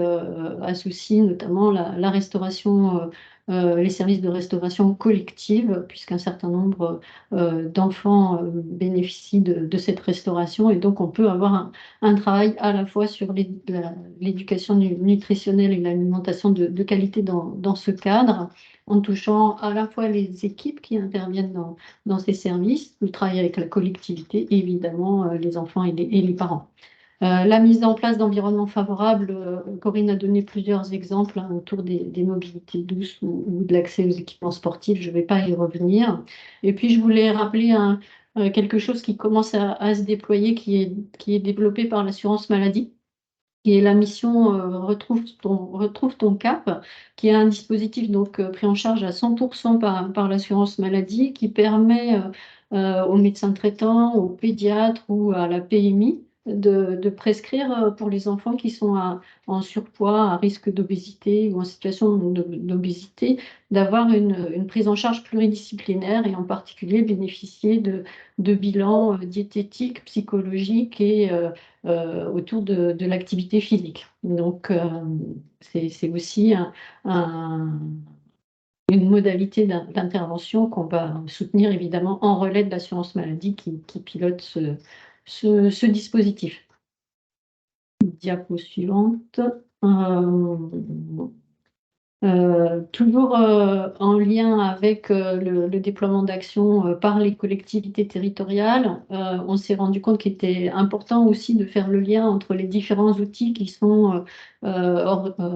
associe notamment la restauration, les services de restauration collective, puisqu'un certain nombre d'enfants bénéficient de cette restauration et donc on peut avoir un travail à la fois sur l'éducation nutritionnelle et l'alimentation de qualité dans ce cadre, en touchant à la fois les équipes qui interviennent dans ces services, le travail avec la collectivité et évidemment les enfants et les parents. La mise en place d'environnements favorables, Corinne a donné plusieurs exemples autour des mobilités douces ou de l'accès aux équipements sportifs, je ne vais pas y revenir. Et puis je voulais rappeler quelque chose qui commence à se déployer, qui est développé par l'assurance maladie, qui est la mission Retrouve ton cap, qui est un dispositif donc pris en charge à 100% par l'assurance maladie, qui permet aux médecins traitants, aux pédiatres ou à la PMI de prescrire pour les enfants qui sont en surpoids, à risque d'obésité ou en situation d'obésité, d'avoir une prise en charge pluridisciplinaire et en particulier bénéficier de bilans diététiques, psychologiques et autour de l'activité physique. Donc, c'est aussi une modalité d'intervention qu'on va soutenir évidemment en relais de l'assurance maladie qui pilote ce dispositif. Diapo suivante. Toujours en lien avec le déploiement d'actions par les collectivités territoriales, on s'est rendu compte qu'il était important aussi de faire le lien entre les différents outils qui sont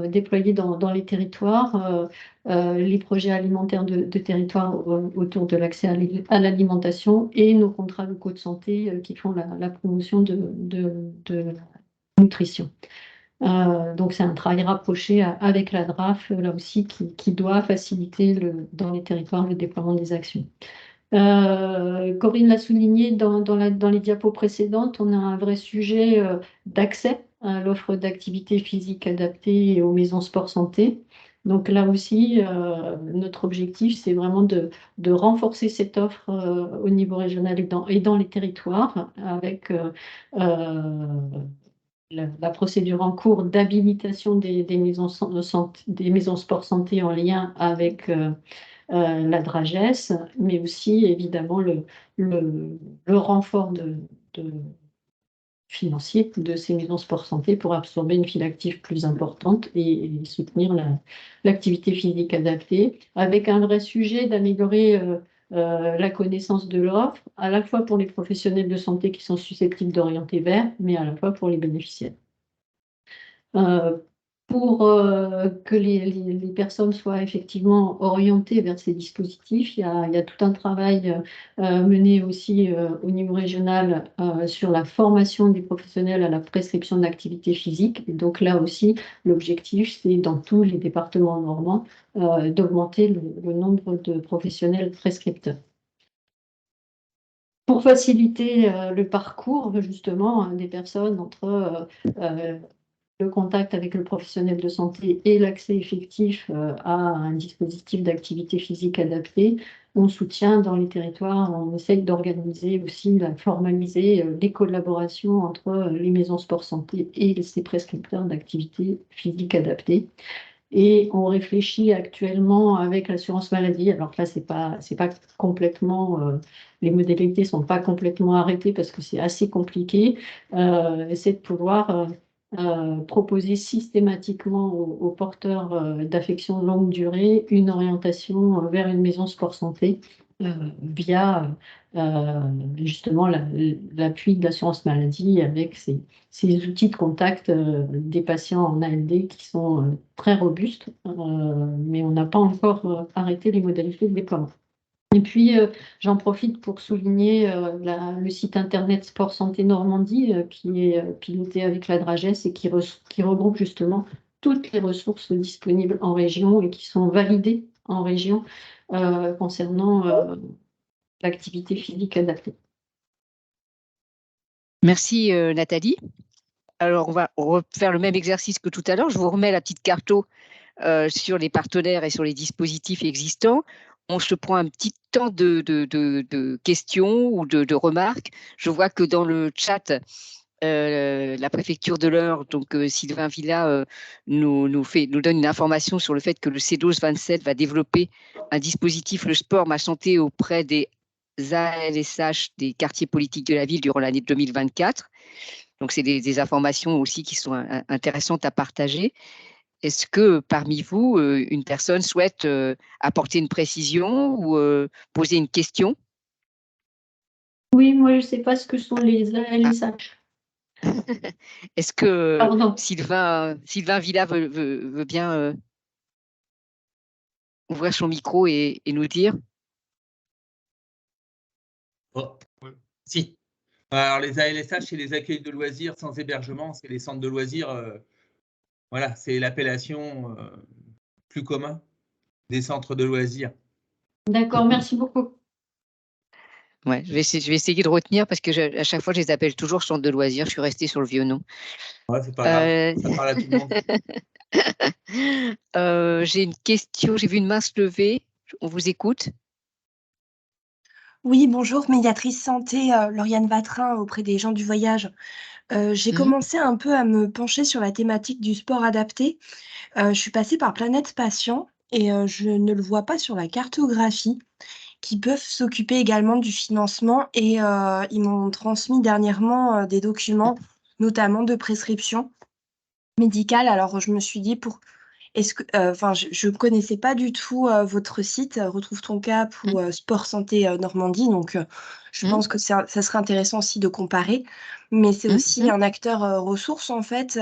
déployés dans les territoires, les projets alimentaires de territoire autour de l'accès à l'alimentation et nos contrats locaux de santé qui font la promotion de la nutrition. Donc c'est un travail rapproché avec la DRAF, là aussi, qui doit faciliter dans les territoires le déploiement des actions. Corinne l'a souligné dans les diapos précédentes, on a un vrai sujet d'accès à l'offre d'activités physiques adaptées et aux maisons sport santé. Donc là aussi, notre objectif, c'est vraiment de renforcer cette offre au niveau régional et dans les territoires avec la procédure en cours d'habilitation des maisons sport santé en lien avec la DRAGES, mais aussi évidemment le renfort financier de ces maisons sport santé pour absorber une file active plus importante et soutenir l'activité physique adaptée, avec un vrai sujet d'améliorer la connaissance de l'offre, à la fois pour les professionnels de santé qui sont susceptibles d'orienter vers, mais à la fois pour les bénéficiaires. Pour que les personnes soient effectivement orientées vers ces dispositifs, il y a tout un travail mené aussi au niveau régional sur la formation des professionnels à la prescription d'activité physique. Et donc là aussi, l'objectif, c'est dans tous les départements normands d'augmenter le nombre de professionnels prescripteurs. Pour faciliter le parcours justement des personnes entre le contact avec le professionnel de santé et l'accès effectif à un dispositif d'activité physique adapté, on soutient dans les territoires, on essaye d'organiser aussi, de formaliser les collaborations entre les maisons sport santé et ces prescripteurs d'activité physique adaptée. Et on réfléchit actuellement avec l'assurance maladie. Alors que là, c'est pas complètement, les modalités sont pas complètement arrêtées parce que c'est assez compliqué. C'est de pouvoir proposer systématiquement aux porteurs d'affections de longue durée une orientation vers une maison sport santé via justement l'appui de l'assurance maladie avec ces outils de contact des patients en ALD qui sont très robustes, mais on n'a pas encore arrêté les modalités de déploiement. Et puis, j'en profite pour souligner le site internet Sport Santé Normandie qui est piloté avec la Dragès et qui regroupe justement toutes les ressources disponibles en région et qui sont validées en région concernant l'activité physique adaptée. Merci Nathalie. Alors, on va refaire le même exercice que tout à l'heure. Je vous remets la petite carto sur les partenaires et sur les dispositifs existants. On se prend un petit temps de questions ou de remarques. Je vois que dans le chat, la préfecture de l'Eure, donc Sylvain Villa, nous donne une information sur le fait que le CEDOS 27 va développer un dispositif, le sport, ma santé, auprès des ALSH des quartiers politiques de la ville durant l'année 2024. Donc, c'est des informations aussi qui sont intéressantes à partager. Est-ce que parmi vous, une personne souhaite apporter une précision ou poser une question? Oui, moi, je ne sais pas ce que sont les ALSH. Est-ce que Pardon. Sylvain Villa veut bien ouvrir son micro et nous dire? Oh, si. Alors, les ALSH, c'est les accueils de loisirs sans hébergement, c'est les centres de loisirs. Voilà, c'est l'appellation plus commune des centres de loisirs. D'accord, merci beaucoup. Ouais, je vais essayer de retenir parce que à chaque fois, je les appelle toujours centre de loisirs. Je suis restée sur le vieux nom. Ouais, c'est pas grave, ça parle à tout le monde. J'ai une question, j'ai vu une main se lever. On vous écoute. Oui, bonjour, médiatrice santé, Lauriane Vatrin auprès des gens du voyage. J'ai commencé un peu à me pencher sur la thématique du sport adapté. Je suis passée par Planète Patient et je ne le vois pas sur la cartographie, qui peuvent s'occuper également du financement et ils m'ont transmis dernièrement, des documents, notamment de prescription médicale. Alors je me suis dit est-ce que enfin je connaissais pas du tout, votre site, Retrouve ton cap ou Sport Santé, Normandie, donc je pense que ça serait intéressant aussi de comparer. Mais c'est aussi un acteur, ressource en fait,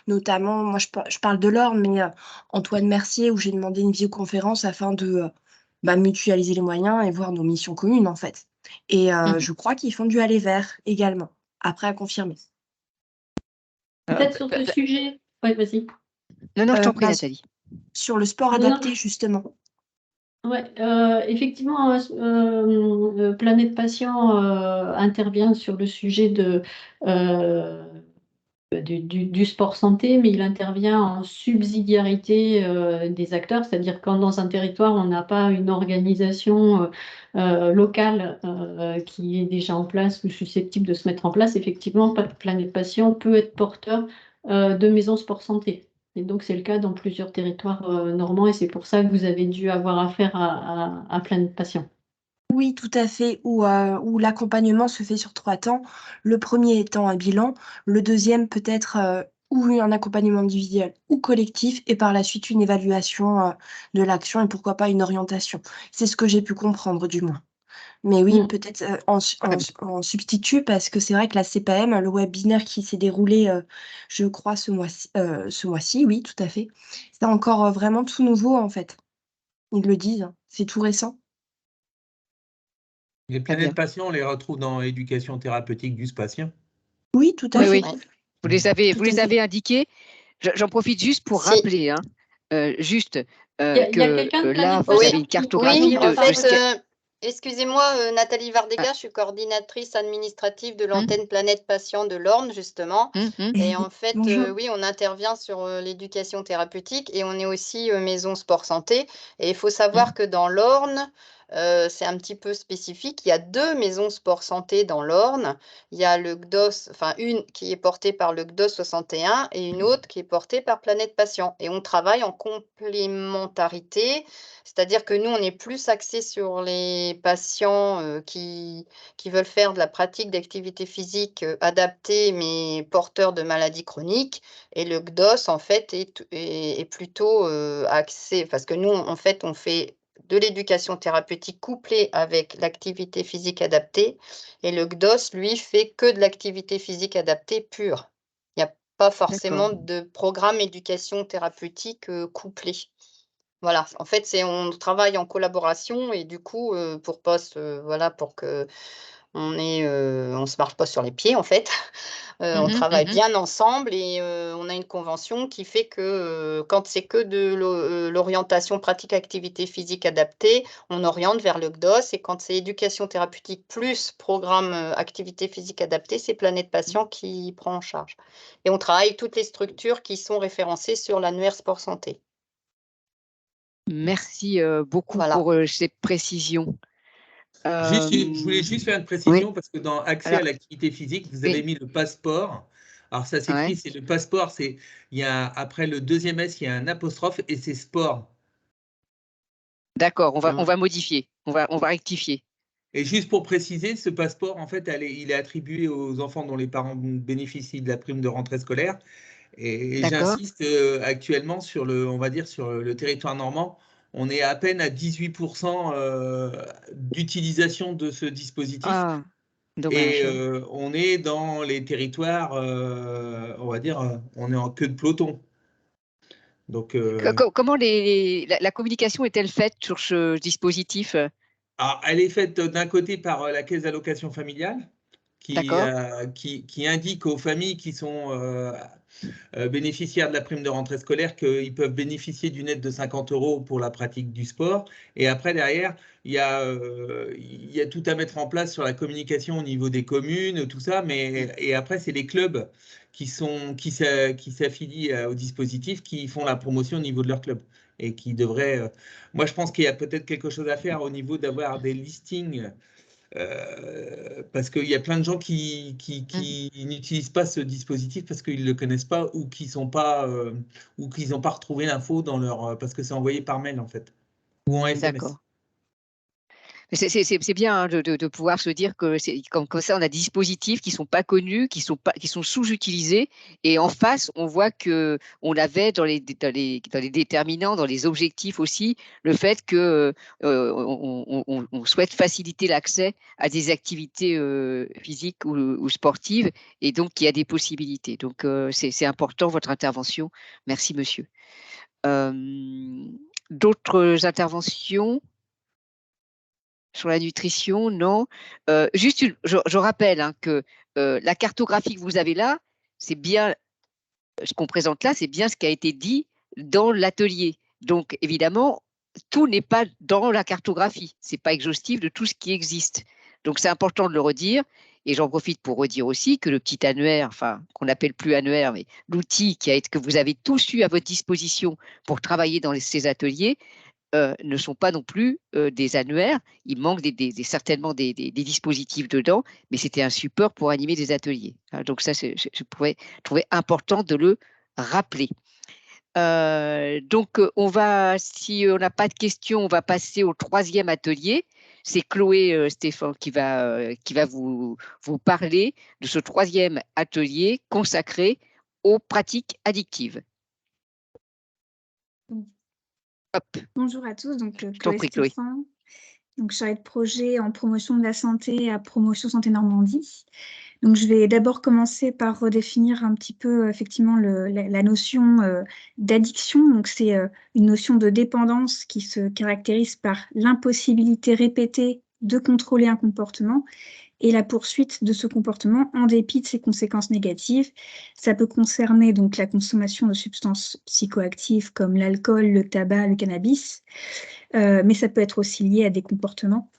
notamment moi je parle de l'Orne, mais Antoine Mercier où j'ai demandé une visioconférence afin de, mutualiser les moyens et voir nos missions communes en fait. Et je crois qu'ils font du aller vers également. Après à confirmer. Peut-être sur ce sujet. Oui, vas-y. Non, je t'en prie, Nathalie. Sur le sport adapté, justement. Ouais, effectivement, Planète Patient intervient sur le sujet du sport santé, mais il intervient en subsidiarité des acteurs, c'est-à-dire quand dans un territoire, on n'a pas une organisation locale qui est déjà en place ou susceptible de se mettre en place, effectivement, Planète Patient peut être porteur de maisons sport santé. Et donc, c'est le cas dans plusieurs territoires normands et c'est pour ça que vous avez dû avoir affaire à Planète Patient. Oui, tout à fait, où l'accompagnement se fait sur 3 temps. Le premier étant un bilan, le deuxième peut-être, ou un accompagnement individuel ou collectif et par la suite une évaluation, de l'action et pourquoi pas une orientation. C'est ce que j'ai pu comprendre du moins. Mais oui, peut-être, en substitut parce que c'est vrai que la CPAM, le webinaire qui s'est déroulé, je crois ce mois-ci, oui, tout à fait. C'est encore, vraiment tout nouveau en fait. Ils le disent, hein, c'est tout récent. Les planètes patients, on les retrouve dans l'éducation thérapeutique du patient. Oui, tout à fait. Oui. Vous les avez indiqués. J'en profite juste pour rappeler, juste que là, vous avez une cartographie excusez-moi, Nathalie Vardega, je suis coordinatrice administrative de l'antenne Planète Patient de l'Orne, justement. Et en fait, oui, on intervient sur l'éducation thérapeutique et on est aussi maison sport santé. Et il faut savoir que dans l'Orne, c'est un petit peu spécifique. Il y a 2 maisons sport santé dans l'Orne. Il y a le GDOS, enfin une qui est portée par le GDOS 61 et une autre qui est portée par Planète Patient. Et on travaille en complémentarité, c'est-à-dire que nous, on est plus axé sur les patients qui veulent faire de la pratique d'activité physique adaptée, mais porteurs de maladies chroniques. Et le GDOS, en fait, est plutôt axé, parce que nous, en fait, on fait de l'éducation thérapeutique couplée avec l'activité physique adaptée. Et le GDOS, lui, fait que de l'activité physique adaptée pure. Il n'y a pas forcément de programme éducation thérapeutique couplé. Voilà, en fait, on travaille en collaboration et du coup, pour que on se marche pas sur les pieds, en fait. On travaille bien ensemble et on a une convention qui fait que quand c'est que de l'orientation pratique activité physique adaptée, on oriente vers le GDOS, et quand c'est éducation thérapeutique plus programme activité physique adaptée, c'est Planète Patient qui prend en charge. Et on travaille toutes les structures qui sont référencées sur l'annuaire sport santé. Merci beaucoup Voilà. pour ces précisions. Je voulais juste faire une précision, parce que dans accès à l'activité physique, vous avez mis le passeport. Alors ça s'écrit, c'est le passeport, après le deuxième S, il y a un apostrophe et c'est sport. D'accord, on va modifier, on va rectifier. Et juste pour préciser, ce passeport, en fait, il est attribué aux enfants dont les parents bénéficient de la prime de rentrée scolaire. Et j'insiste, actuellement sur le territoire normand, on est à peine à 18% d'utilisation de ce dispositif. Ah, dommage. Et on est dans les territoires, on va dire, on est en queue de peloton. Donc, comment la communication est-elle faite sur ce dispositif? alors, elle est faite d'un côté par la caisse d'allocation familiale, qui indique aux familles qui sont bénéficiaires de la prime de rentrée scolaire qu'ils peuvent bénéficier d'une aide de 50 € pour la pratique du sport. Et après, derrière, il y a tout à mettre en place sur la communication au niveau des communes, tout ça. Et après, c'est les clubs qui s'affilient au dispositif, qui font la promotion au niveau de leur club. Et qui devraient… moi, je pense qu'il y a peut-être quelque chose à faire au niveau d'avoir des listings. Parce qu'il y a plein de gens qui n'utilisent pas ce dispositif parce qu'ils ne le connaissent pas ou qu'ils n'ont pas retrouvé l'info parce que c'est envoyé par mail, en fait, ou en SMS. D'accord. C'est bien de pouvoir se dire que comme ça, on a des dispositifs qui ne sont pas connus, qui sont sous-utilisés, et en face, on voit qu'on avait dans les déterminants, dans les objectifs aussi, le fait que on souhaite faciliter l'accès à des activités physiques ou sportives, et donc il y a des possibilités. Donc c'est important votre intervention. Merci monsieur. D'autres interventions sur la nutrition? Non. Juste, je rappelle que la cartographie que vous avez là, c'est bien ce qu'on présente là, c'est bien ce qui a été dit dans l'atelier. Donc, évidemment, tout n'est pas dans la cartographie. Ce n'est pas exhaustif de tout ce qui existe. Donc, c'est important de le redire. Et j'en profite pour redire aussi que le petit annuaire, enfin, qu'on n'appelle plus annuaire, mais l'outil que vous avez tous eu à votre disposition pour travailler dans ces ateliers, ne sont pas non plus des annuaires. Il manque certainement des dispositifs dedans, mais c'était un support pour animer des ateliers. Donc ça, je pouvais trouver important de le rappeler. Donc, si on n'a pas de questions, on va passer au 3e atelier. C'est Chloé Stéphane qui va vous parler de ce 3e atelier consacré aux pratiques addictives. Hop. Bonjour à tous, donc Chloé Stéphane, donc chargée de projet en promotion de la santé à Promotion Santé Normandie. Donc je vais d'abord commencer par redéfinir un petit peu effectivement la notion d'addiction. Donc c'est une notion de dépendance qui se caractérise par l'impossibilité répétée de contrôler un comportement et la poursuite de ce comportement en dépit de ses conséquences négatives. Ça peut concerner donc la consommation de substances psychoactives comme l'alcool, le tabac, le cannabis, mais ça peut être aussi lié à des comportements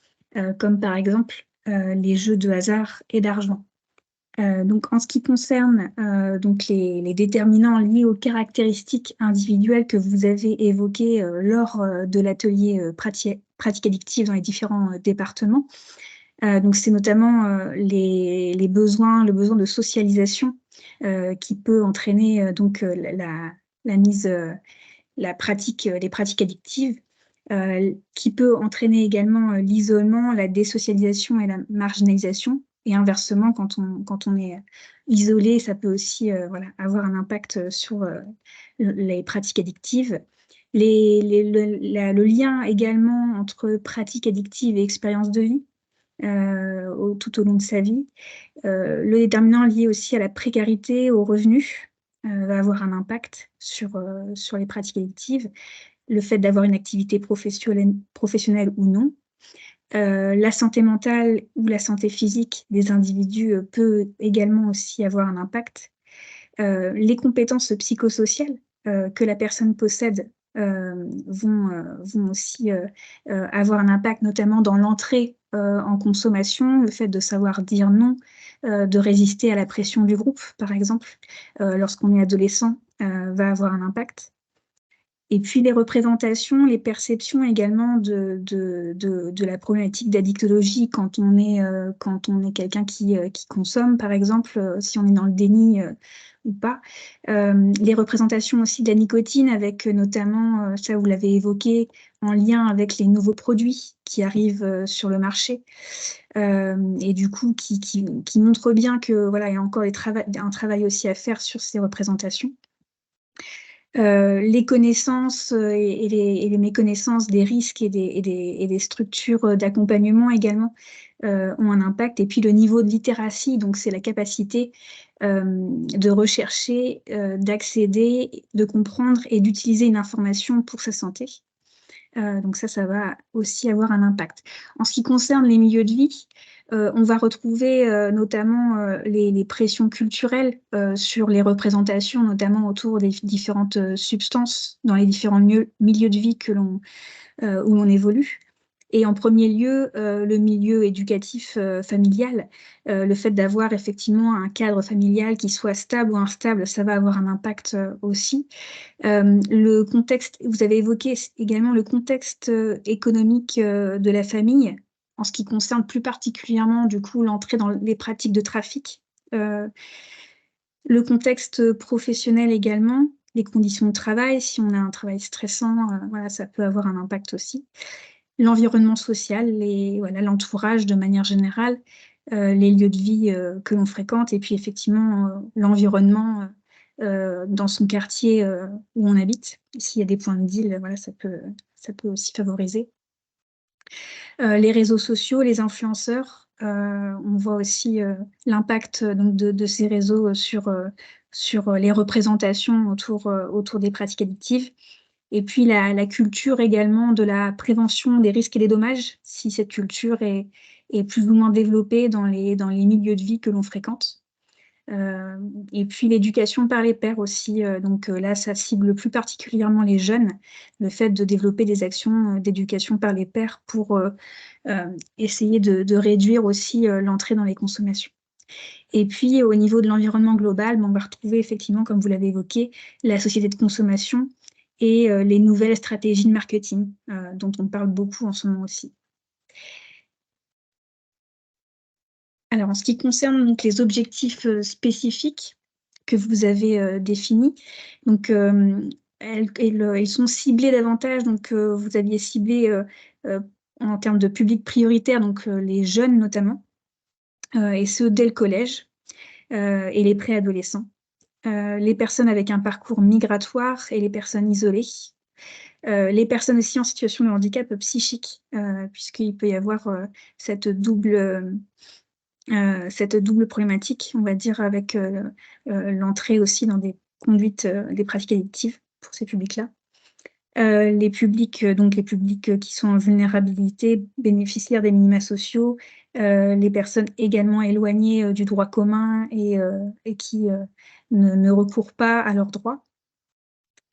comme par exemple les jeux de hasard et d'argent. Donc, en ce qui concerne donc les déterminants liés aux caractéristiques individuelles que vous avez évoquées lors de l'atelier pratiques addictives dans les différents départements. Donc, c'est notamment le besoin de socialisation qui peut entraîner donc les pratiques addictives, qui peut entraîner également l'isolement, la désocialisation et la marginalisation. Et inversement, quand on est isolé, ça peut aussi avoir un impact sur les pratiques addictives. Le lien également entre pratiques addictives et expérience de vie tout au long de sa vie. Le déterminant lié aussi à la précarité, aux revenus, va avoir un impact sur les pratiques addictives. Le fait d'avoir une activité professionnelle ou non. La santé mentale ou la santé physique des individus peut également aussi avoir un impact. Les compétences psychosociales que la personne possède vont aussi avoir un impact, notamment dans l'entrée en consommation, le fait de savoir dire non, de résister à la pression du groupe, par exemple, lorsqu'on est adolescent, va avoir un impact. Et puis les représentations, les perceptions également de la problématique d'addictologie quand on est quelqu'un qui consomme, par exemple, si on est dans le déni ou pas. Les représentations aussi de la nicotine avec notamment, ça vous l'avez évoqué, en lien avec les nouveaux produits qui arrivent sur le marché. Et du coup, qui montrent bien que voilà, il y a encore un travail aussi à faire sur ces représentations. Les connaissances et les méconnaissances des risques et des structures d'accompagnement également ont un impact. Et puis le niveau de littératie, donc c'est la capacité de rechercher, d'accéder, de comprendre et d'utiliser une information pour sa santé. Donc ça va aussi avoir un impact. En ce qui concerne les milieux de vie, on va retrouver notamment les pressions culturelles sur les représentations, notamment autour des différentes substances dans les différents milieux de vie où l'on évolue. Et en premier lieu, le milieu éducatif familial, le fait d'avoir effectivement un cadre familial qui soit stable ou instable, ça va avoir un impact aussi. Le contexte, vous avez évoqué également le contexte économique de la famille, en ce qui concerne plus particulièrement du coup l'entrée dans les pratiques de trafic. Le contexte professionnel également, les conditions de travail, si on a un travail stressant, voilà, ça peut avoir un impact aussi. L'environnement social, l'entourage de manière générale, les lieux de vie que l'on fréquente, et puis effectivement l'environnement dans son quartier où on habite. S'il y a des points de deal, voilà, ça peut aussi favoriser. Les réseaux sociaux, les influenceurs, on voit aussi l'impact de ces réseaux sur les représentations autour des pratiques addictives. Et puis la culture également de la prévention des risques et des dommages, si cette culture est plus ou moins développée dans les milieux de vie que l'on fréquente. Et puis l'éducation par les pairs aussi, donc là ça cible plus particulièrement les jeunes, le fait de développer des actions d'éducation par les pairs pour essayer de réduire aussi l'entrée dans les consommations. Et puis au niveau de l'environnement global, on va retrouver effectivement, comme vous l'avez évoqué, la société de consommation et les nouvelles stratégies de marketing dont on parle beaucoup en ce moment aussi. Alors, en ce qui concerne donc, les objectifs spécifiques que vous avez définis, donc, ils sont ciblés davantage. Donc, vous aviez ciblé en termes de public prioritaire, donc les jeunes notamment, et ceux dès le collège, et les préadolescents. Les personnes avec un parcours migratoire et les personnes isolées. Les personnes aussi en situation de handicap psychique, puisqu'il peut y avoir cette double problématique, on va dire, avec l'entrée aussi dans des conduites, des pratiques addictives pour ces publics-là. Les publics qui sont en vulnérabilité, bénéficiaires des minima sociaux, les personnes également éloignées du droit commun et qui ne recourent pas à leurs droits.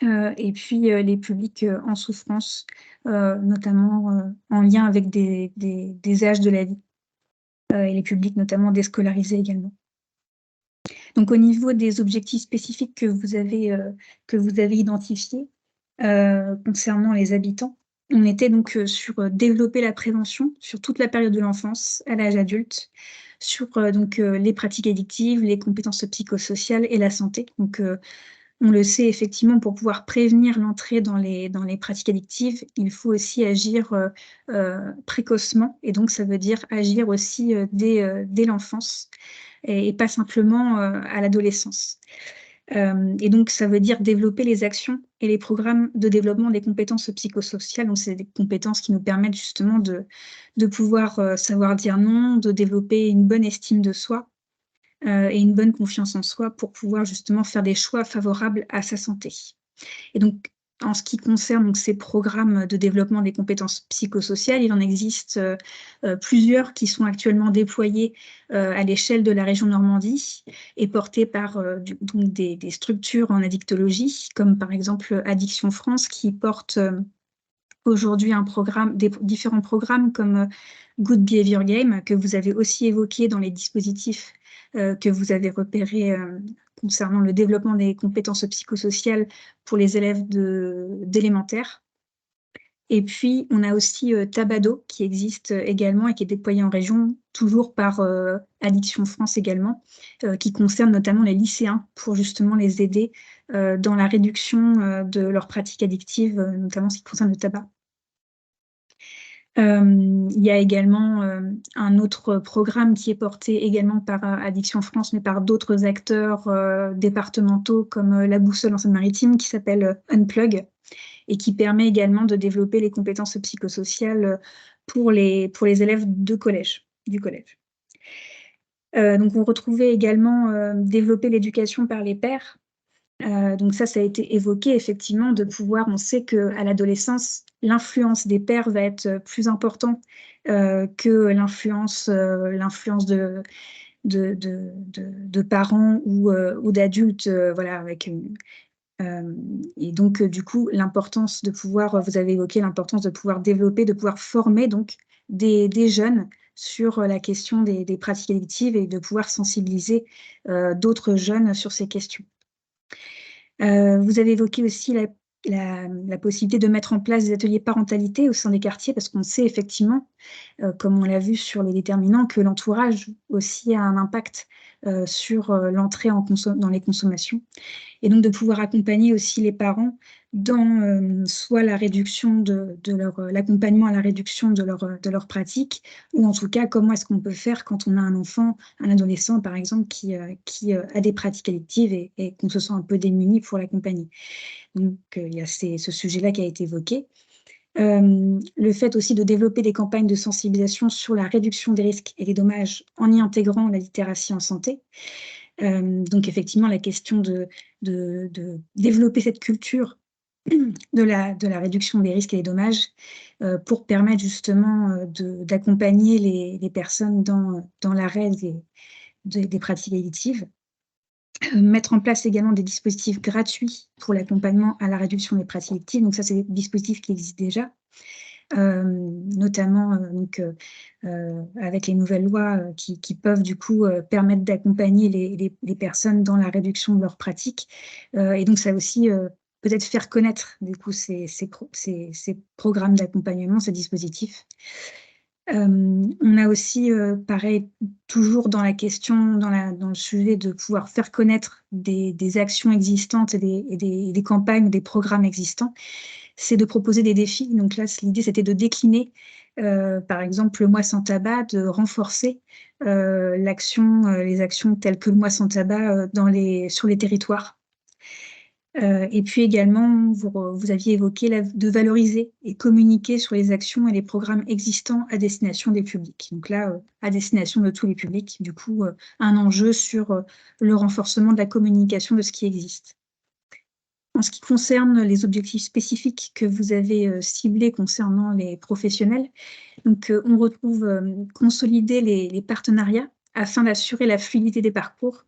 Et puis les publics en souffrance, notamment en lien avec des âges de la vie. Et les publics notamment déscolarisés également. Donc au niveau des objectifs spécifiques que vous avez identifiés concernant les habitants, On était donc sur développer la prévention sur toute la période de l'enfance à l'âge adulte, sur les pratiques addictives, les compétences psychosociales et la santé. Donc, on le sait effectivement, pour pouvoir prévenir l'entrée dans les pratiques addictives, il faut aussi agir précocement. Et donc, ça veut dire agir aussi dès l'enfance et pas simplement à l'adolescence. Et donc, ça veut dire développer les actions et les programmes de développement des compétences psychosociales. Donc, c'est des compétences qui nous permettent justement de pouvoir savoir dire non, de développer une bonne estime de soi et une bonne confiance en soi pour pouvoir justement faire des choix favorables à sa santé. Et donc, en ce qui concerne donc, ces programmes de développement des compétences psychosociales, il en existe plusieurs qui sont actuellement déployés à l'échelle de la région Normandie et portés par donc des structures en addictologie, comme par exemple Addiction France, qui porte aujourd'hui différents programmes comme Good Behavior Game, que vous avez aussi évoqué dans les dispositifs que vous avez repérés concernant le développement des compétences psychosociales pour les élèves d'élémentaire. Et puis, on a aussi Tabado, qui existe également et qui est déployé en région, toujours par Addiction France également, qui concerne notamment les lycéens pour justement les aider dans la réduction de leurs pratiques addictives, notamment ce qui concerne le tabac. Il y a également un autre programme qui est porté également par Addiction France, mais par d'autres acteurs départementaux comme la Boussole en Seine-Maritime, qui s'appelle Unplug, et qui permet également de développer les compétences psychosociales pour les élèves du collège. Donc, on retrouvait également développer l'éducation par les pairs. Donc ça a été évoqué, effectivement, de pouvoir, on sait qu'à l'adolescence, l'influence des pairs va être plus importante que l'influence de parents ou d'adultes, voilà, et donc, du coup, l'importance de pouvoir, vous avez évoqué l'importance de pouvoir développer, de pouvoir former donc des jeunes sur la question des pratiques addictives et de pouvoir sensibiliser d'autres jeunes sur ces questions. Vous avez évoqué aussi la possibilité de mettre en place des ateliers parentalité au sein des quartiers, parce qu'on sait effectivement, comme on l'a vu sur les déterminants, que l'entourage aussi a un impact sur l'entrée dans les consommations. Et donc de pouvoir accompagner aussi les parents dans soit la réduction l'accompagnement à la réduction de leur pratique, ou en tout cas comment est-ce qu'on peut faire quand on a un enfant, un adolescent par exemple, qui a des pratiques addictives et qu'on se sent un peu démuni pour l'accompagner. Donc il y a ce sujet-là qui a été évoqué. Le fait aussi de développer des campagnes de sensibilisation sur la réduction des risques et des dommages en y intégrant la littératie en santé. Donc effectivement, la question de développer cette culture de la réduction des risques et des dommages pour permettre justement d'accompagner les personnes dans l'arrêt des pratiques addictives. Mettre en place également des dispositifs gratuits pour l'accompagnement à la réduction des pratiques addictives. Donc ça, c'est des dispositifs qui existent déjà. Notamment avec les nouvelles lois qui peuvent du coup permettre d'accompagner les personnes dans la réduction de leurs pratiques. Et donc ça aussi peut-être faire connaître du coup ces programmes d'accompagnement, ces dispositifs. On a aussi, pareil, toujours dans la question, dans le sujet de pouvoir faire connaître des actions existantes et des campagnes, des programmes existants, c'est de proposer des défis. Donc là, l'idée, c'était de décliner, par exemple, le mois sans tabac, de renforcer les actions telles que le mois sans tabac sur les territoires. Et puis également, vous aviez évoqué de valoriser et communiquer sur les actions et les programmes existants à destination des publics. Donc là, à destination de tous les publics, du coup, un enjeu sur le renforcement de la communication de ce qui existe. En ce qui concerne les objectifs spécifiques que vous avez ciblés concernant les professionnels, donc, on retrouve consolider les partenariats afin d'assurer la fluidité des parcours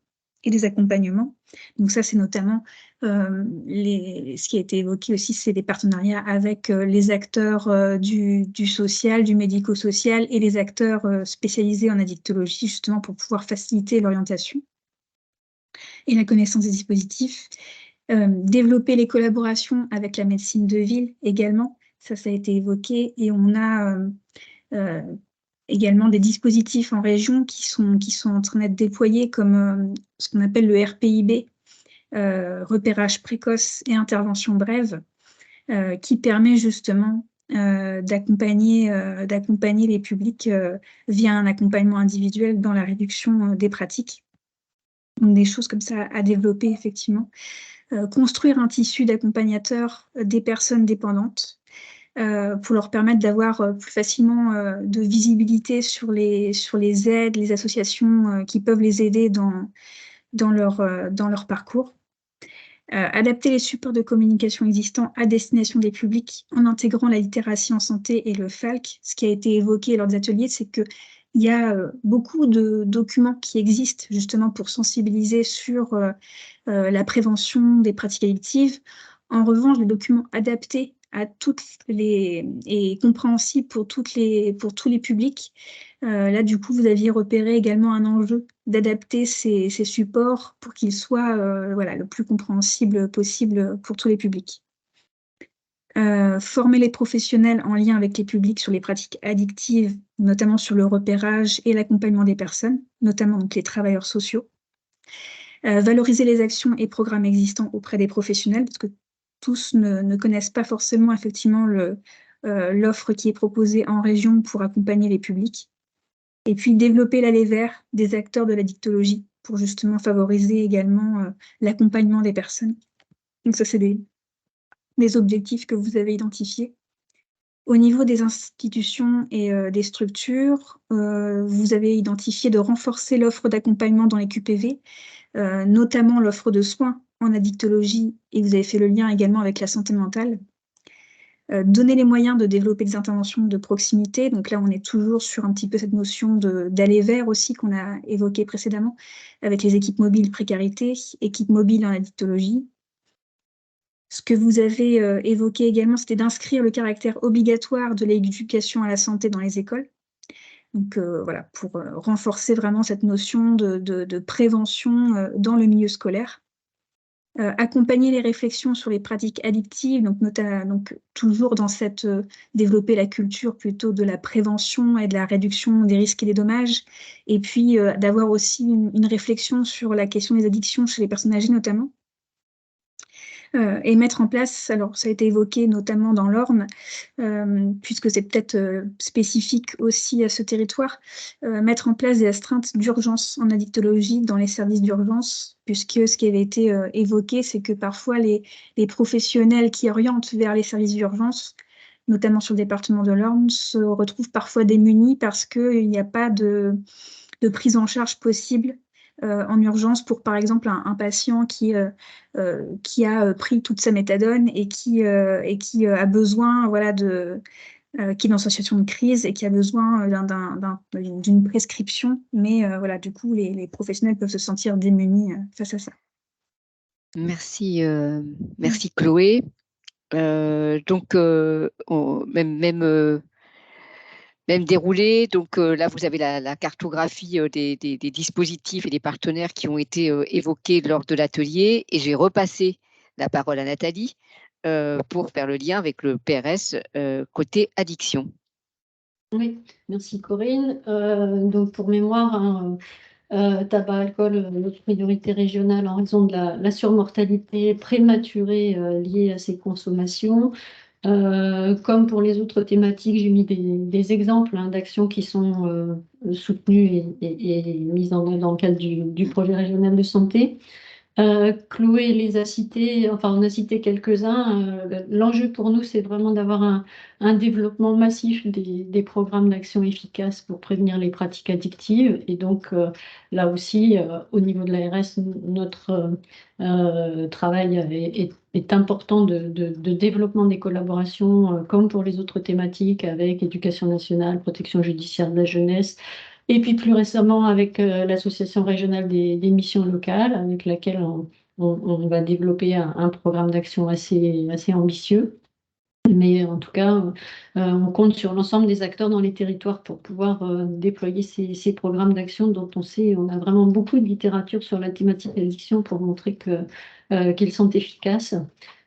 et des accompagnements. Donc ça, c'est notamment ce qui a été évoqué aussi, c'est des partenariats avec les acteurs du social, du médico-social et les acteurs spécialisés en addictologie, justement pour pouvoir faciliter l'orientation et la connaissance des dispositifs. Développer les collaborations avec la médecine de ville également, ça a été évoqué, et on a également des dispositifs en région qui sont en train d'être déployés comme ce qu'on appelle le RPIB, repérage précoce et intervention brève, qui permet justement d'accompagner les publics via un accompagnement individuel dans la réduction des pratiques. Donc des choses comme ça à développer effectivement. Construire un tissu d'accompagnateurs des personnes dépendantes pour leur permettre d'avoir plus facilement de visibilité sur les aides, les associations qui peuvent les aider dans leur parcours. Adapter les supports de communication existants à destination des publics en intégrant la littératie en santé et le FALC. Ce qui a été évoqué lors des ateliers, c'est qu'il y a beaucoup de documents qui existent justement pour sensibiliser sur la prévention des pratiques addictives. En revanche, des documents adaptés à et compréhensibles pour tous les publics. Là, du coup, vous aviez repéré également un enjeu d'adapter ces supports pour qu'ils soient le plus compréhensibles possible pour tous les publics. Former les professionnels en lien avec les publics sur les pratiques addictives, notamment sur le repérage et l'accompagnement des personnes, notamment donc les travailleurs sociaux. Valoriser les actions et programmes existants auprès des professionnels, parce que tous ne connaissent pas forcément effectivement l'offre qui est proposée en région pour accompagner les publics. Et puis développer l'aller vers des acteurs de la dictologie pour justement favoriser également l'accompagnement des personnes. Donc ça, c'est des objectifs que vous avez identifiés. Au niveau des institutions et des structures, vous avez identifié de renforcer l'offre d'accompagnement dans les QPV, notamment l'offre de soins en addictologie, et vous avez fait le lien également avec la santé mentale. Donner les moyens de développer des interventions de proximité. Donc là, on est toujours sur un petit peu cette notion d'aller vers aussi qu'on a évoqué précédemment, avec les équipes mobiles précarité, équipes mobiles en addictologie. Ce que vous avez évoqué également, c'était d'inscrire le caractère obligatoire de l'éducation à la santé dans les écoles. Donc voilà, pour renforcer vraiment cette notion de prévention dans le milieu scolaire. Accompagner les réflexions sur les pratiques addictives, donc toujours dans développer la culture plutôt de la prévention et de la réduction des risques et des dommages, et puis d'avoir aussi une réflexion sur la question des addictions chez les personnes âgées notamment. Et mettre en place, alors ça a été évoqué notamment dans l'Orne, puisque c'est peut-être spécifique aussi à ce territoire, mettre en place des astreintes d'urgence en addictologie dans les services d'urgence, puisque ce qui avait été évoqué, c'est que parfois les professionnels qui orientent vers les services d'urgence, notamment sur le département de l'Orne, se retrouvent parfois démunis parce qu'il n'y a pas de prise en charge possible en urgence pour, par exemple, un patient qui a pris toute sa méthadone et qui a besoin qui est dans une situation de crise et qui a besoin d'une prescription. Mais du coup, les professionnels peuvent se sentir démunis face à ça. Merci Chloé. Donc, même déroulé. Donc là, vous avez la cartographie des dispositifs et des partenaires qui ont été évoqués lors de l'atelier. Et j'ai repassé la parole à Nathalie pour faire le lien avec le PRS côté addiction. Oui, merci Corinne. Donc pour mémoire, tabac, alcool, notre priorité régionale en raison de la surmortalité prématurée liée à ces consommations. Comme pour les autres thématiques, j'ai mis des exemples d'actions qui sont soutenues et mises en œuvre dans le cadre du projet régional de santé. Chloé les a cités, enfin on a cité quelques-uns. L'enjeu pour nous, c'est vraiment d'avoir un développement massif des programmes d'action efficaces pour prévenir les pratiques addictives. Et donc là aussi, au niveau de l'ARS, notre travail est important de développement des collaborations, comme pour les autres thématiques, avec éducation nationale, protection judiciaire de la jeunesse. Et puis plus récemment avec l'association régionale des missions locales, avec laquelle on va développer un programme d'action assez ambitieux. Mais en tout cas, on compte sur l'ensemble des acteurs dans les territoires pour pouvoir déployer ces programmes d'action dont on a vraiment beaucoup de littérature sur la thématique de l'addiction pour montrer qu'ils sont efficaces.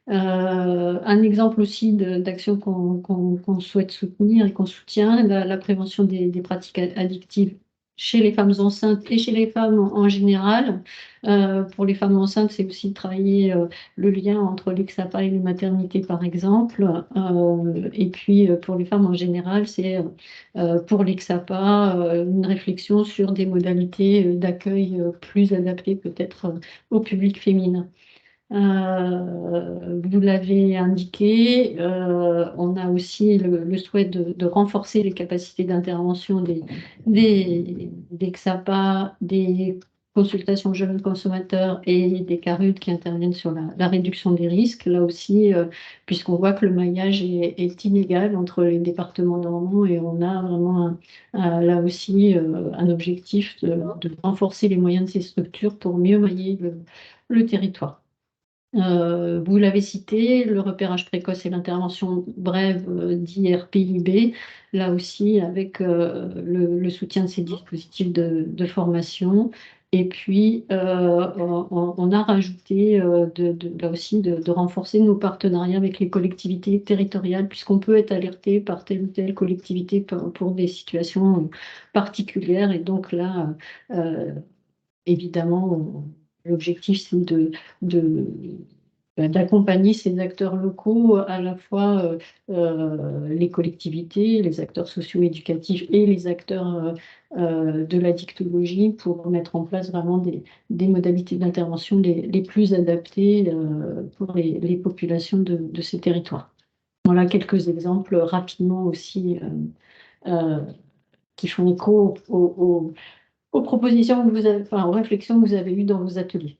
Un exemple aussi d'action qu'on souhaite soutenir et qu'on soutient, la prévention des pratiques addictives chez les femmes enceintes et chez les femmes en général. Pour les femmes enceintes, c'est aussi de travailler le lien entre l'Exapa et les maternités, par exemple. Et puis, pour les femmes en général, c'est pour l'Exapa une réflexion sur des modalités d'accueil plus adaptées peut-être au public féminin. Vous l'avez indiqué, on a aussi le souhait de renforcer les capacités d'intervention des XAPA, des consultations jeunes consommateurs et des CARUD qui interviennent sur la réduction des risques. Là aussi, puisqu'on voit que le maillage est inégal entre les départements normands et on a vraiment là aussi un objectif de renforcer les moyens de ces structures pour mieux mailler le territoire. Vous l'avez cité, le repérage précoce et l'intervention brève d'IRPIB, là aussi avec le soutien de ces dispositifs de formation. Et puis, on a rajouté là aussi de renforcer nos partenariats avec les collectivités territoriales, puisqu'on peut être alerté par telle ou telle collectivité pour des situations particulières. Et donc là, évidemment, l'objectif, c'est d'accompagner ces acteurs locaux, à la fois les collectivités, les acteurs socio-éducatifs et les acteurs de la dictologie pour mettre en place vraiment des modalités d'intervention les plus adaptées pour les populations de ces territoires. Voilà quelques exemples rapidement aussi qui font écho aux propositions que vous avez, enfin, aux réflexions que vous avez eues dans vos ateliers.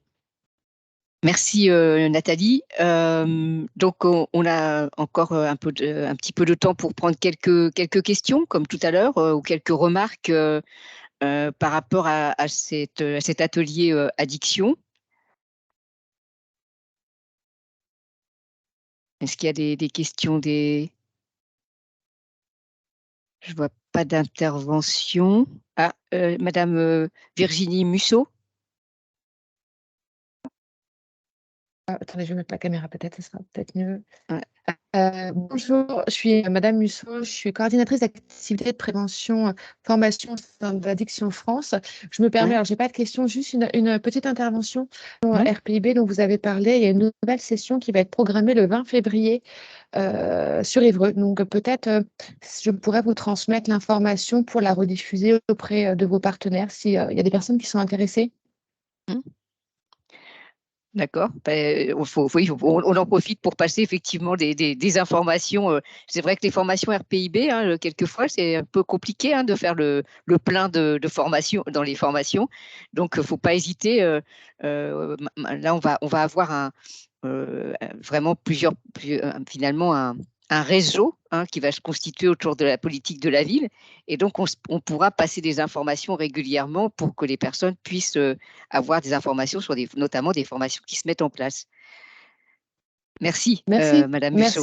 Merci Nathalie. Donc on a encore un petit peu de temps pour prendre quelques questions, comme tout à l'heure, ou quelques remarques par rapport à cet atelier addiction. Est-ce qu'il y a des questions Je ne vois pas d'intervention. Ah, Madame Virginie Musso. Attendez, je vais mettre la caméra, peut-être, ce sera peut-être mieux. Ouais. Bonjour, je suis Madame Musso, je suis coordinatrice d'activités de prévention, formation d'addiction France. Je me permets, alors je n'ai pas de questions, juste une petite intervention sur RPIB dont vous avez parlé. Il y a une nouvelle session qui va être programmée le 20 février sur Évreux. Donc peut-être je pourrais vous transmettre l'information pour la rediffuser auprès de vos partenaires s'il y a des personnes qui sont intéressées. D'accord. Ben, on en profite pour passer effectivement des informations. C'est vrai que les formations RPIB, quelquefois, c'est un peu compliqué de faire le plein de formations dans les formations. Donc, il ne faut pas hésiter. Là, on va avoir vraiment finalement un réseau qui va se constituer autour de la politique de la ville. Et donc, on pourra passer des informations régulièrement pour que les personnes puissent avoir des informations sur notamment des formations qui se mettent en place. Merci. Madame Musso.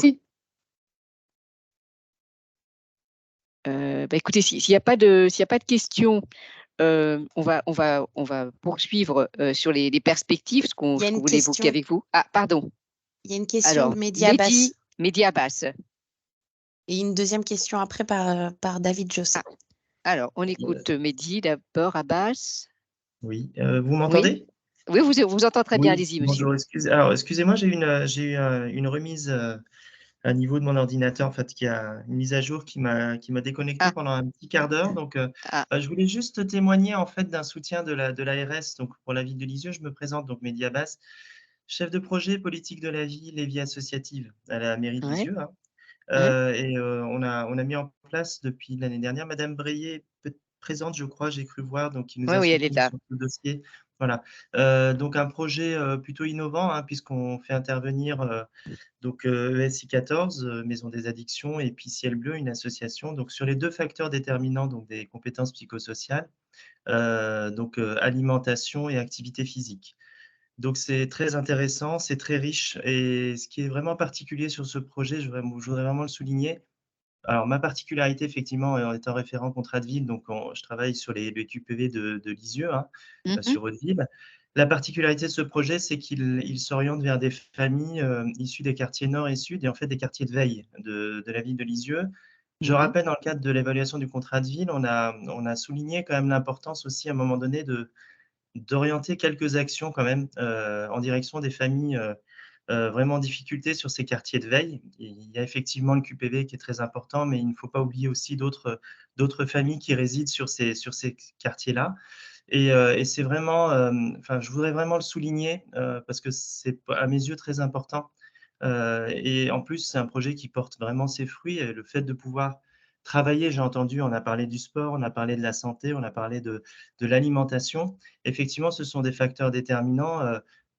Merci. Écoutez, s'il n'y a pas de questions, on va poursuivre sur les perspectives, ce qu'on voulait évoquer avec vous. Ah, pardon. Il y a une question de Mehdi Abbas. Mehdi Abbas. Et une deuxième question après par David Jossa. Alors, on écoute Mehdi d'abord, Abbas. Oui, vous m'entendez? Oui, vous entendez très bien, allez-y, monsieur. Bonjour, excusez-moi, j'ai eu une remise à niveau de mon ordinateur, en fait, qui a une mise à jour qui m'a déconnecté pendant un petit quart d'heure. Donc, je voulais juste témoigner en fait d'un soutien de l'ARS. Donc, pour la ville de Lisieux, je me présente, donc Mehdi Abbas, chef de projet politique de la ville et vie associative à la mairie de Lisieux. Et on a mis en place depuis l'année dernière, Madame Breillet, présente, je crois, j'ai cru voir, donc qui nous a soutenus sur ce dossier. Voilà. Donc un projet plutôt innovant, puisqu'on fait intervenir donc ESI 14, Maison des Addictions, et puis Ciel Bleu, une association, donc sur les 2 facteurs déterminants donc des compétences psychosociales, donc alimentation et activité physique. Donc c'est très intéressant, c'est très riche, et ce qui est vraiment particulier sur ce projet, je voudrais vraiment le souligner. Alors ma particularité effectivement en étant référent contrat de ville, donc je travaille sur les QPV de Lisieux, sur Hauteville. La particularité de ce projet, c'est qu'il s'oriente vers des familles issues des quartiers nord et sud, et en fait des quartiers de veille de la ville de Lisieux. Je rappelle, dans le cadre de l'évaluation du contrat de ville, on a souligné quand même l'importance aussi, à un moment donné, d'orienter quelques actions quand même en direction des familles vraiment en difficulté sur ces quartiers de veille. Il y a effectivement le QPV qui est très important, mais il ne faut pas oublier aussi d'autres familles qui résident sur ces quartiers-là. Et c'est vraiment, enfin, je voudrais vraiment le souligner parce que c'est à mes yeux très important. Et en plus, c'est un projet qui porte vraiment ses fruits. Et le fait de pouvoir travailler, j'ai entendu, on a parlé du sport, on a parlé de la santé, on a parlé de l'alimentation. Effectivement, ce sont des facteurs déterminants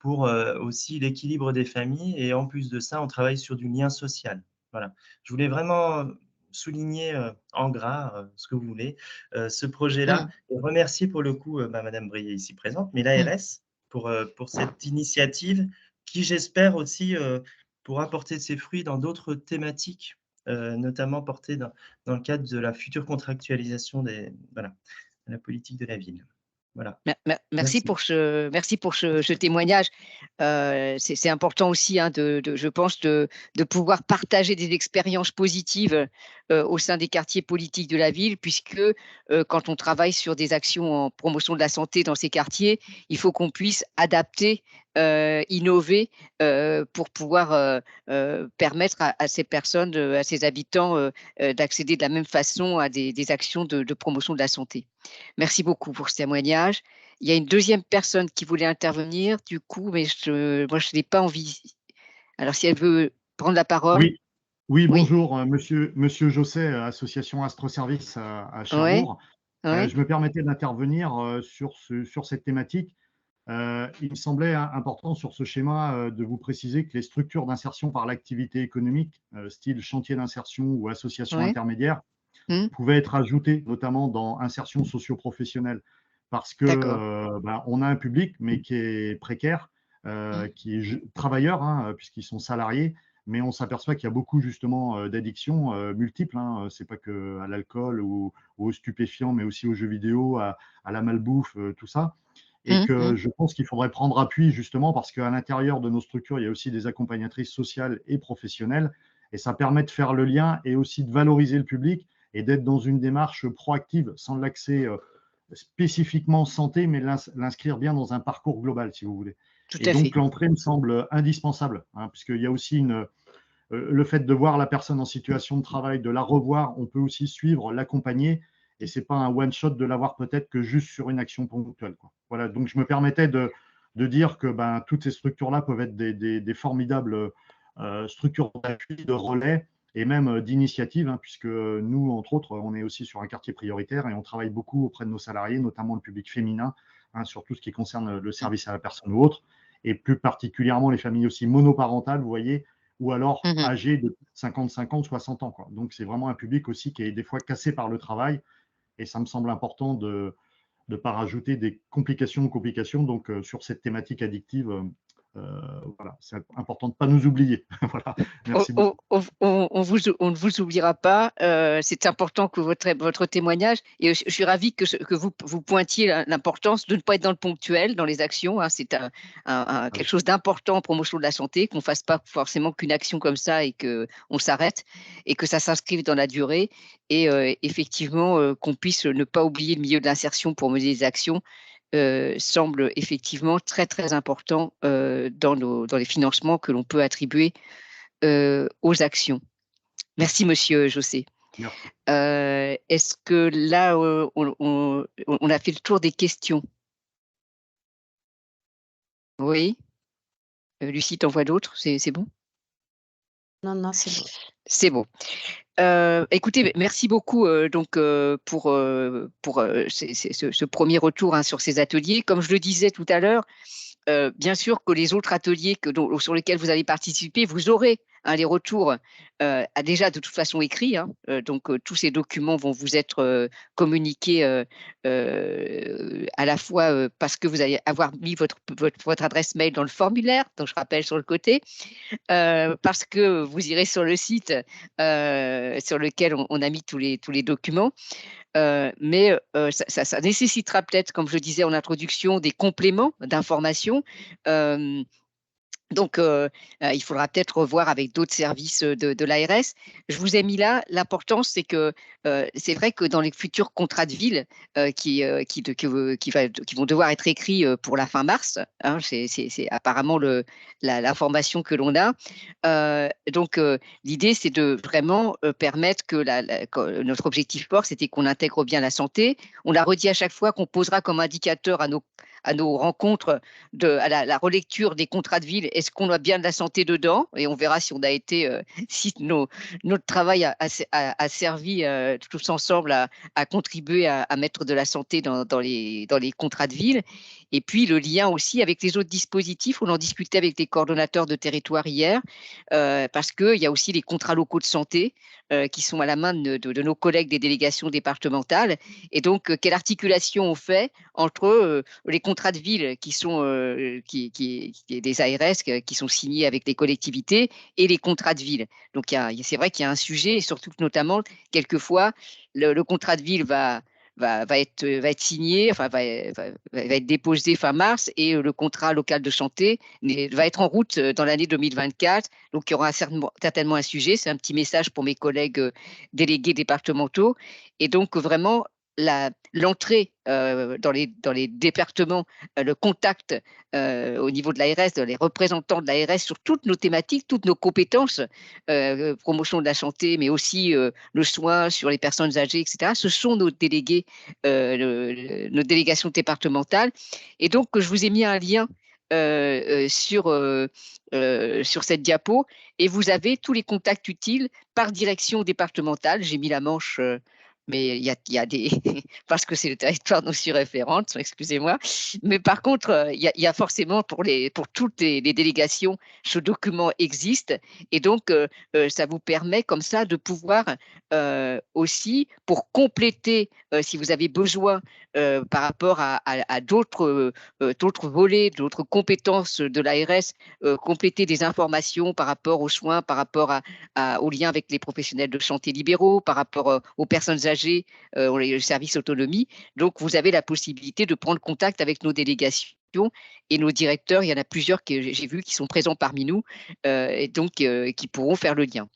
pour aussi l'équilibre des familles. Et en plus de ça, on travaille sur du lien social. Voilà. Je voulais vraiment souligner en gras, ce que vous voulez, ce projet-là, et remercier pour le coup Madame Brier ici présente, mais l'ARS pour cette initiative qui, j'espère aussi, pour apporter ses fruits dans d'autres thématiques, notamment portées dans le cadre de la future contractualisation de la politique de la ville. Voilà. Merci pour ce témoignage. C'est important aussi, hein, je pense, de pouvoir partager des expériences positives au sein des quartiers politiques de la ville, puisque quand on travaille sur des actions en promotion de la santé dans ces quartiers, il faut qu'on puisse adapter, innover pour pouvoir permettre à ces personnes, à ces habitants d'accéder de la même façon à des actions de promotion de la santé. Merci beaucoup pour ce témoignage. Il y a une deuxième personne qui voulait intervenir, du coup, mais moi, je n'ai pas envie. Alors, si elle veut prendre la parole. Oui, bonjour, monsieur Josset, association Astre Service à Cherbourg. Ouais. Je me permettais d'intervenir sur cette thématique. Il me semblait important sur ce schéma de vous préciser que les structures d'insertion par l'activité économique, style chantier d'insertion ou association intermédiaire, pouvaient être ajoutées, notamment dans insertion socio-professionnelle, parce que on a un public, mais qui est précaire, qui est travailleur, hein, puisqu'ils sont salariés, mais on s'aperçoit qu'il y a beaucoup justement d'addictions multiples. Hein. Ce n'est pas que à l'alcool ou aux stupéfiants, mais aussi aux jeux vidéo, à la malbouffe, tout ça. Et que je pense qu'il faudrait prendre appui justement parce qu'à l'intérieur de nos structures, il y a aussi des accompagnatrices sociales et professionnelles. Et ça permet de faire le lien et aussi de valoriser le public et d'être dans une démarche proactive sans l'accès spécifiquement santé, mais l'inscrire bien dans un parcours global, si vous voulez. Et donc, l'entrée me semble indispensable, hein, puisqu'il y a aussi le fait de voir la personne en situation de travail, de la revoir, on peut aussi suivre, l'accompagner, et ce n'est pas un one-shot de l'avoir peut-être que juste sur une action ponctuelle, quoi. Voilà, donc je me permettais de dire que toutes ces structures-là peuvent être des formidables structures d'appui, de relais, et même d'initiative, hein, puisque nous, entre autres, on est aussi sur un quartier prioritaire et on travaille beaucoup auprès de nos salariés, notamment le public féminin, hein, sur tout ce qui concerne le service à la personne ou autre, et plus particulièrement les familles aussi monoparentales, vous voyez, ou alors âgées de 55 ans, 60 ans, quoi. Donc, c'est vraiment un public aussi qui est des fois cassé par le travail, et ça me semble important de ne pas rajouter des complications. Donc, sur cette thématique addictive, voilà, c'est important de ne pas nous oublier. Voilà. Merci beaucoup. On ne vous oubliera pas. C'est important que votre témoignage, et je suis ravie que vous pointiez l'importance de ne pas être dans le ponctuel, dans les actions. Hein. C'est quelque chose d'important en promotion de la santé, qu'on ne fasse pas forcément qu'une action comme ça et qu'on s'arrête, et que ça s'inscrive dans la durée. Et effectivement, qu'on puisse ne pas oublier le milieu de l'insertion pour mener des actions. Semble effectivement très très important dans les financements que l'on peut attribuer aux actions. Merci Monsieur Josset. Est-ce que là on a fait le tour des questions? Oui. Lucie, t'en vois d'autres? C'est bon? Non, c'est bon. C'est bon. Écoutez, merci beaucoup pour ce premier retour, hein, sur ces ateliers. Comme je le disais tout à l'heure, bien sûr que les autres ateliers sur lesquels vous avez participé, vous aurez les retours déjà de toute façon écrits. Donc, tous ces documents vont vous être communiqués à la fois parce que vous allez avoir mis votre adresse mail dans le formulaire, dont je rappelle sur le côté, parce que vous irez sur le site sur lequel on a mis tous les documents. Mais ça nécessitera peut-être, comme je disais en introduction, des compléments d'informations. Donc, il faudra peut-être revoir avec d'autres services de l'ARS. Je vous ai mis là, l'important, c'est que c'est vrai que dans les futurs contrats de ville qui vont devoir être écrits pour la fin mars, c'est apparemment l'information que l'on a. Donc, l'idée, c'est de vraiment permettre que notre objectif fort, c'était qu'on intègre bien la santé. On l'a redit à chaque fois qu'on posera comme indicateur à nos rencontres, à la relecture des contrats de ville, est-ce qu'on a bien de la santé dedans? Et on verra si on a été, si notre travail a servi tous ensemble à contribuer à mettre de la santé dans les contrats de ville. Et puis le lien aussi avec les autres dispositifs, on en discutait avec les coordonnateurs de territoire hier, parce qu'il y a aussi les contrats locaux de santé qui sont à la main de nos collègues des délégations départementales. Et donc, quelle articulation on fait entre les contrats de ville qui sont des ARS qui sont signés avec les collectivités et les contrats de ville. Donc, c'est vrai qu'il y a un sujet, et surtout que notamment, quelquefois, le contrat de ville va être signé, enfin va être déposé fin mars, et le contrat local de santé va être en route dans l'année 2024. Donc, il y aura certainement un sujet. C'est un petit message pour mes collègues délégués départementaux. Et donc, vraiment, l'entrée dans les départements, le contact au niveau de l'ARS, les représentants de l'ARS sur toutes nos thématiques, toutes nos compétences, promotion de la santé, mais aussi le soin sur les personnes âgées, etc. Ce sont nos délégués, nos délégations départementales. Et donc, je vous ai mis un lien sur cette diapo, et vous avez tous les contacts utiles par direction départementale. J'ai mis la manche mais il y a des parce que c'est le territoire non référente, excusez-moi. Mais par contre, il y a forcément pour toutes les délégations, ce document existe, et donc ça vous permet comme ça de pouvoir aussi, pour compléter, si vous avez besoin par rapport à d'autres volets, d'autres compétences de l'ARS, compléter des informations par rapport aux soins, par rapport aux liens avec les professionnels de santé libéraux, par rapport aux personnes âgées, le service autonomie. Donc, vous avez la possibilité de prendre contact avec nos délégations et nos directeurs. Il y en a plusieurs que j'ai vus qui sont présents parmi nous et donc qui pourront faire le lien.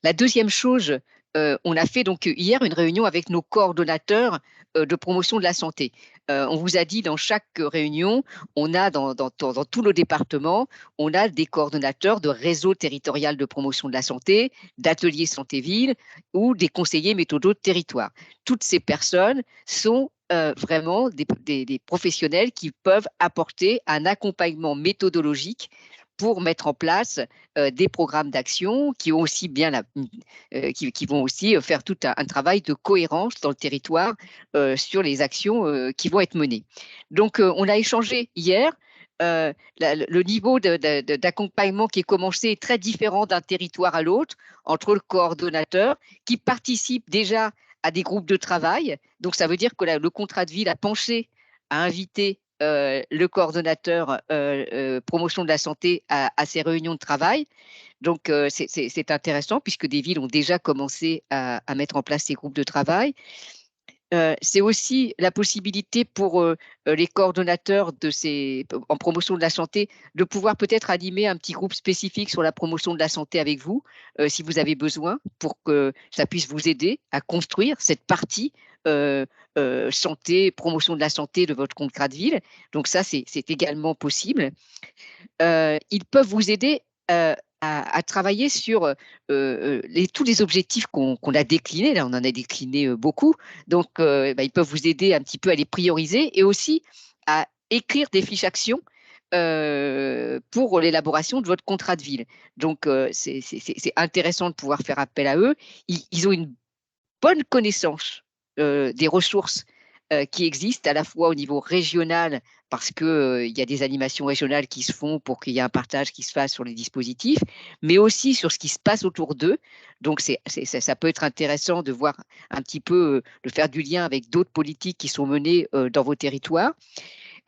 La deuxième chose, on a fait donc hier une réunion avec nos coordonnateurs de promotion de la santé. On vous a dit, dans chaque réunion, on a dans tous nos départements, on a des coordonnateurs de réseau territorial de promotion de la santé, d'ateliers santé-ville ou des conseillers méthodaux de territoire. Toutes ces personnes sont vraiment des professionnels qui peuvent apporter un accompagnement méthodologique pour mettre en place des programmes d'action qui ont aussi qui vont aussi faire tout un travail de cohérence dans le territoire sur les actions qui vont être menées. Donc, on a échangé hier. Le niveau d'accompagnement qui est commencé est très différent d'un territoire à l'autre, entre le coordonnateur qui participe déjà à des groupes de travail. Donc, ça veut dire que le contrat de ville a penché à inviter le coordonnateur promotion de la santé à ces réunions de travail. Donc, c'est intéressant puisque des villes ont déjà commencé à mettre en place ces groupes de travail. C'est aussi la possibilité pour les coordonnateurs en promotion de la santé de pouvoir peut-être animer un petit groupe spécifique sur la promotion de la santé avec vous, si vous avez besoin, pour que ça puisse vous aider à construire cette partie santé, promotion de la santé de votre contrat de ville. Donc ça, c'est également possible. Ils peuvent vous aider à travailler sur tous les objectifs qu'on a déclinés. Là, on en a décliné beaucoup. Donc, ils peuvent vous aider un petit peu à les prioriser et aussi à écrire des fiches actions pour l'élaboration de votre contrat de ville. Donc, c'est intéressant de pouvoir faire appel à eux. Ils ont une bonne connaissance des ressources qui existent à la fois au niveau régional, parce qu'il y a des animations régionales qui se font pour qu'il y ait un partage qui se fasse sur les dispositifs, mais aussi sur ce qui se passe autour d'eux. Donc, ça peut être intéressant de voir un petit peu, de faire du lien avec d'autres politiques qui sont menées dans vos territoires.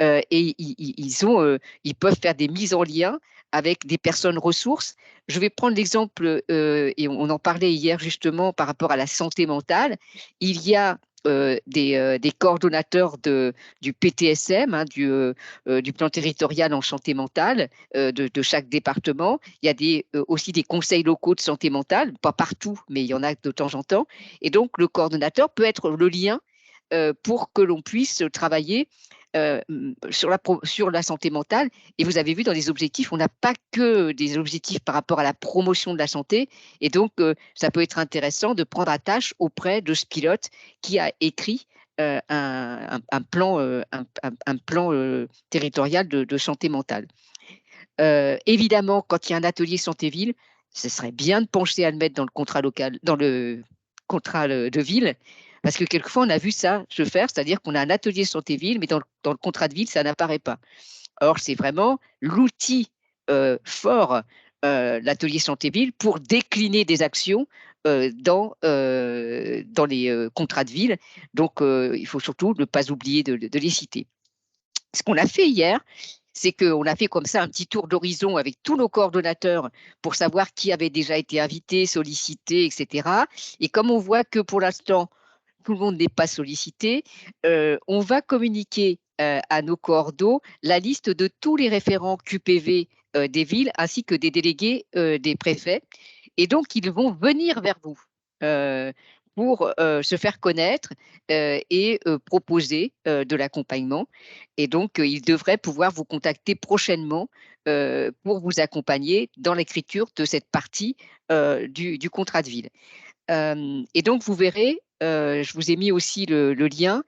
Et ils peuvent faire des mises en lien avec des personnes ressources. Je vais prendre l'exemple, et on en parlait hier justement par rapport à la santé mentale. Il y a des coordonnateurs du PTSM, hein, du plan territorial en santé mentale de chaque département. Il y a aussi des conseils locaux de santé mentale, pas partout, mais il y en a de temps en temps. Et donc, le coordonnateur peut être le lien pour que l'on puisse travailler sur la santé mentale. Et vous avez vu dans les objectifs, on n'a pas que des objectifs par rapport à la promotion de la santé. Et donc, ça peut être intéressant de prendre attache auprès de ce pilote qui a écrit un plan territorial de santé mentale. Évidemment, quand il y a un atelier santé-ville, ce serait bien de pencher à le mettre dans le contrat local, dans le contrat de ville. Parce que quelquefois, on a vu ça se faire, c'est-à-dire qu'on a un atelier santé-ville, mais dans le contrat de ville, ça n'apparaît pas. Or, c'est vraiment l'outil fort, l'atelier santé-ville, pour décliner des actions dans les contrats de ville. Donc, il faut surtout ne pas oublier de les citer. Ce qu'on a fait hier, c'est qu'on a fait comme ça un petit tour d'horizon avec tous nos coordonnateurs pour savoir qui avait déjà été invité, sollicité, etc. Et comme on voit que pour l'instant, tout le monde n'est pas sollicité, on va communiquer à nos coordos la liste de tous les référents QPV des villes ainsi que des délégués des préfets. Et donc, ils vont venir vers vous pour se faire connaître et proposer de l'accompagnement. Et donc, ils devraient pouvoir vous contacter prochainement pour vous accompagner dans l'écriture de cette partie du contrat de ville. Et donc, vous verrez, je vous ai mis aussi le lien,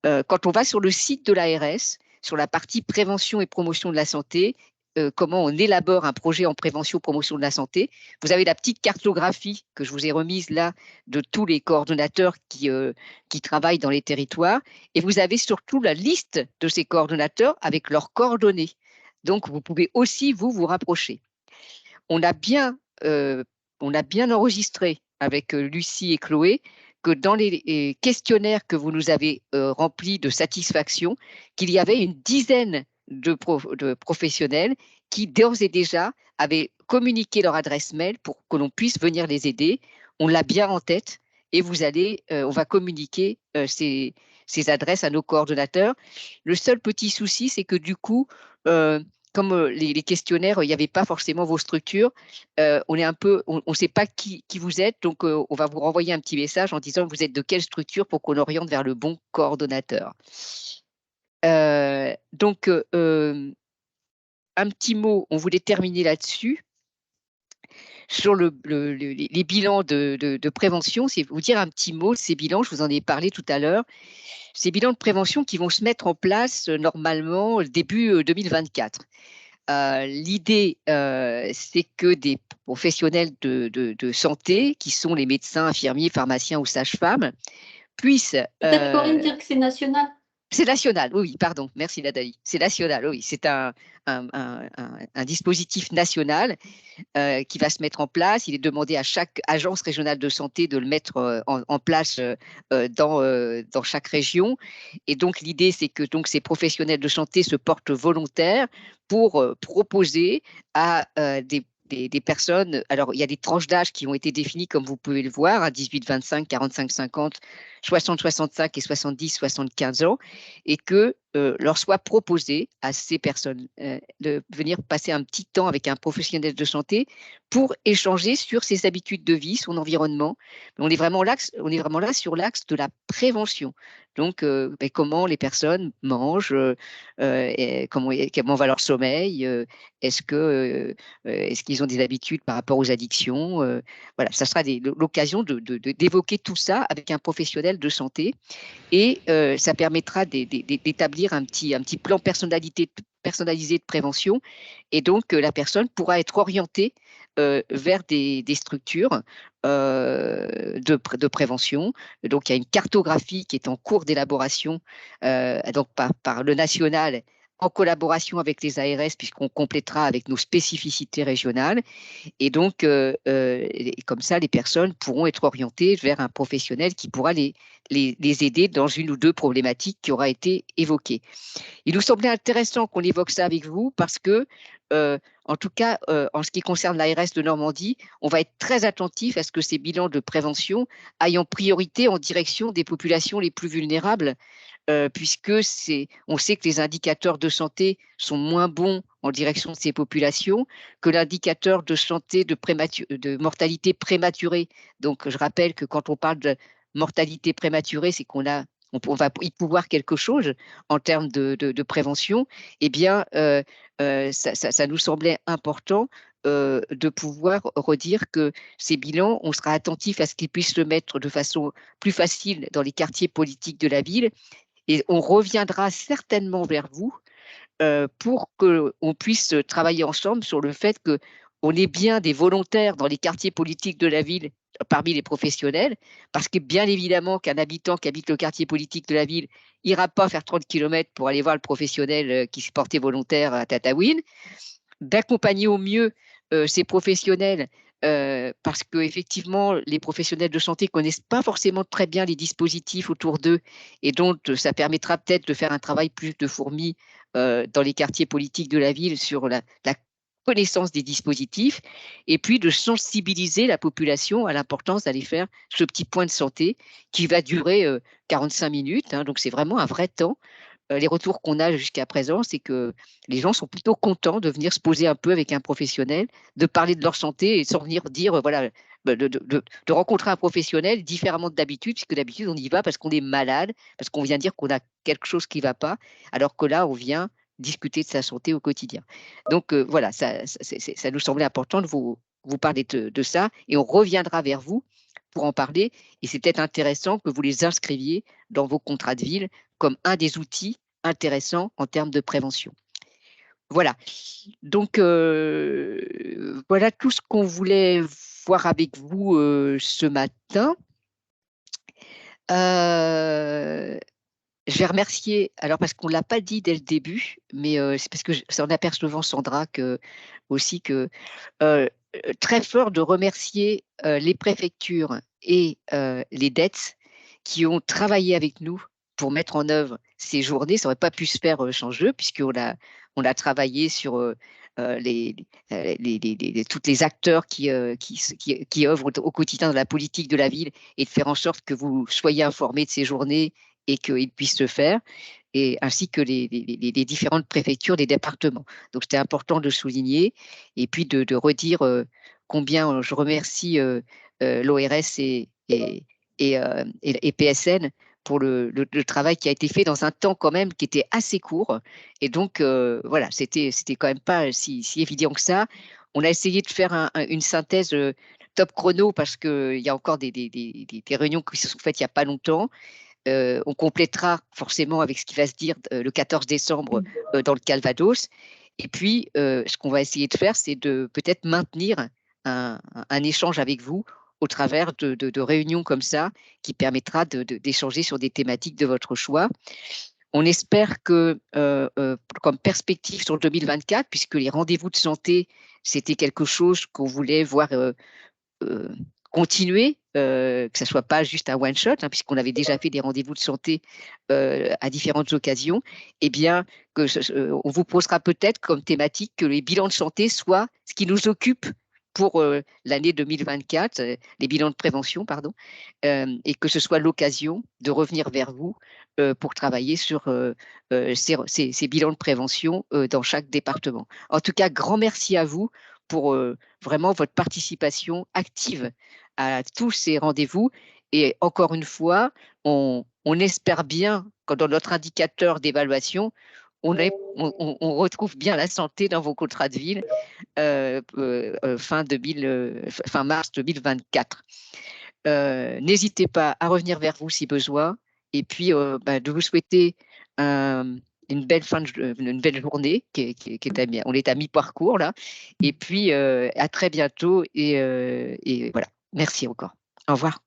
quand on va sur le site de l'ARS, sur la partie prévention et promotion de la santé, comment on élabore un projet en prévention et promotion de la santé. Vous avez la petite cartographie que je vous ai remise là de tous les coordonnateurs qui travaillent dans les territoires. Et vous avez surtout la liste de ces coordonnateurs avec leurs coordonnées. Donc, vous pouvez aussi vous rapprocher. On a bien enregistré avec Lucie et Chloé que dans les questionnaires que vous nous avez remplis de satisfaction, qu'il y avait une dizaine de professionnels qui d'ores et déjà avaient communiqué leur adresse mail pour que l'on puisse venir les aider. On l'a bien en tête et on va communiquer ces adresses à nos coordonnateurs. Le seul petit souci, c'est que du coup, comme les questionnaires, il n'y avait pas forcément vos structures, on ne sait pas qui vous êtes, donc on va vous renvoyer un petit message en disant vous êtes de quelle structure pour qu'on oriente vers le bon coordonnateur. Donc, un petit mot, on voulait terminer là-dessus, sur les bilans de prévention, c'est vous dire un petit mot, ces bilans, je vous en ai parlé tout à l'heure, ces bilans de prévention qui vont se mettre en place normalement début 2024. L'idée, c'est que des professionnels de santé, qui sont les médecins, infirmiers, pharmaciens ou sages-femmes, puissent… Peut-être Corinne dire que c'est national. C'est national, oui, pardon, merci Nathalie. C'est national, oui, c'est un dispositif national qui va se mettre en place. Il est demandé à chaque agence régionale de santé de le mettre en place dans chaque région. Et donc, l'idée, c'est que donc, ces professionnels de santé se portent volontaires pour proposer à des personnes, alors il y a des tranches d'âge qui ont été définies comme vous pouvez le voir, à 18-25, 45-50, 60-65 et 70-75 ans, et que leur soit proposé à ces personnes de venir passer un petit temps avec un professionnel de santé pour échanger sur ses habitudes de vie, son environnement. On est vraiment là sur l'axe de la prévention. Donc, comment les personnes mangent, comment va leur sommeil, est-ce qu'ils ont des habitudes par rapport aux addictions. Voilà, ça sera l'occasion d'évoquer tout ça avec un professionnel de santé et ça permettra d'établir un petit plan personnalisé de prévention et donc la personne pourra être orientée vers des structures de prévention. Donc, il y a une cartographie qui est en cours d'élaboration donc par le national, en collaboration avec les ARS, puisqu'on complétera avec nos spécificités régionales. Et donc, comme ça, les personnes pourront être orientées vers un professionnel qui pourra les aider dans une ou deux problématiques qui aura été évoquées. Il nous semblait intéressant qu'on évoque ça avec vous parce que, en tout cas, en ce qui concerne l'ARS de Normandie, on va être très attentif à ce que ces bilans de prévention aillent en priorité en direction des populations les plus vulnérables, puisque on sait que les indicateurs de santé sont moins bons en direction de ces populations que l'indicateur de santé de mortalité prématurée. Donc, je rappelle que quand on parle de mortalité prématurée, c'est qu'on va y pouvoir quelque chose en termes de prévention. Eh bien, ça nous semblait important de pouvoir redire que ces bilans, on sera attentif à ce qu'ils puissent se mettre de façon plus facile dans les quartiers politiques de la ville. Et on reviendra certainement vers vous pour qu'on puisse travailler ensemble sur le fait qu'on ait bien des volontaires dans les quartiers politiques de la ville parmi les professionnels, parce que bien évidemment qu'un habitant qui habite le quartier politique de la ville n'ira pas faire 30 km pour aller voir le professionnel qui s'est porté volontaire à Tataouine, d'accompagner au mieux ces professionnels parce qu'effectivement, les professionnels de santé ne connaissent pas forcément très bien les dispositifs autour d'eux et donc ça permettra peut-être de faire un travail plus de fourmi dans les quartiers politiques de la ville sur la connaissance des dispositifs et puis de sensibiliser la population à l'importance d'aller faire ce petit point de santé qui va durer 45 minutes. Donc, c'est vraiment un vrai temps. Les retours qu'on a jusqu'à présent, c'est que les gens sont plutôt contents de venir se poser un peu avec un professionnel, de parler de leur santé et sans venir dire, voilà, de rencontrer un professionnel différemment d'habitude, puisque d'habitude, on y va parce qu'on est malade, parce qu'on vient dire qu'on a quelque chose qui ne va pas, alors que là, on vient discuter de sa santé au quotidien. Donc, voilà, ça nous semblait important de vous parler de ça et on reviendra vers vous pour en parler. Et c'est peut-être intéressant que vous les inscriviez dans vos contrats de ville comme un des outils intéressants en termes de prévention. Voilà. Donc, voilà tout ce qu'on voulait voir avec vous ce matin. Je vais remercier, alors parce qu'on ne l'a pas dit dès le début, mais c'est parce que c'est en apercevant Sandra aussi que très fort de remercier les préfectures et les DETS qui ont travaillé avec nous pour mettre en œuvre ces journées. Ça n'aurait pas pu se faire sans eux, puisqu'on a travaillé sur tous les acteurs qui œuvrent au quotidien dans la politique de la ville et de faire en sorte que vous soyez informés de ces journées et qu'ils puissent se faire, et ainsi que les différentes préfectures des départements. Donc, c'était important de souligner et puis de redire combien je remercie l'ORS et PSN pour le travail qui a été fait dans un temps quand même qui était assez court. Et donc, voilà, c'était quand même pas si évident que ça. On a essayé de faire une synthèse top chrono parce qu'il y a encore des réunions qui se sont faites il n'y a pas longtemps. On complétera forcément avec ce qui va se dire le 14 décembre dans le Calvados. Et puis, ce qu'on va essayer de faire, c'est de peut-être maintenir un échange avec vous au travers de réunions comme ça, qui permettra d'échanger sur des thématiques de votre choix. On espère que, comme perspective sur 2024, puisque les rendez-vous de santé, c'était quelque chose qu'on voulait voir continuer, que ce ne soit pas juste un one-shot, puisqu'on avait déjà fait des rendez-vous de santé à différentes occasions, eh bien, on vous posera peut-être comme thématique que les bilans de santé soient ce qui nous occupe pour l'année 2024, les bilans de prévention, pardon, et que ce soit l'occasion de revenir vers vous pour travailler sur ces bilans de prévention dans chaque département. En tout cas, grand merci à vous pour vraiment votre participation active à tous ces rendez-vous. Et encore une fois, on espère bien que dans notre indicateur d'évaluation, on retrouve bien la santé dans vos contrats de ville fin mars 2024. N'hésitez pas à revenir vers vous si besoin. Et puis, de vous souhaiter une belle une belle journée on est à mi-parcours là. Et puis à très bientôt et voilà. Merci encore. Au revoir.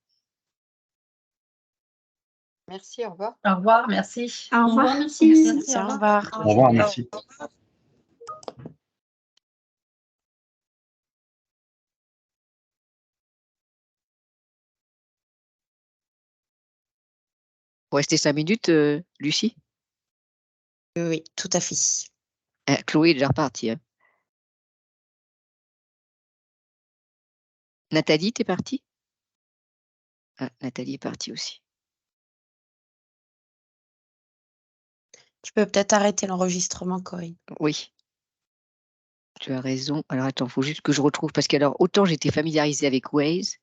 Merci, au revoir. Au revoir, merci. Au revoir. Merci. Merci, au revoir. Au revoir, merci. Pour rester 5 minutes, Lucie? Oui, tout à fait. Chloé est déjà repartie. Hein. Nathalie, t'es partie? Ah, Nathalie est partie aussi. Tu peux peut-être arrêter l'enregistrement, Corinne. Oui. Tu as raison. Alors attends, il faut juste que je retrouve, parce que alors autant j'étais familiarisée avec Waze,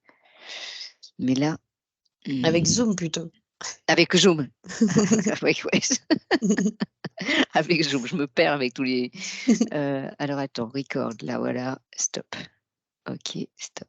mais là... Avec Zoom plutôt. Avec Zoom. Avec Waze. Avec Zoom, je me perds avec tous les... alors attends, record, là voilà, stop. Ok, stop.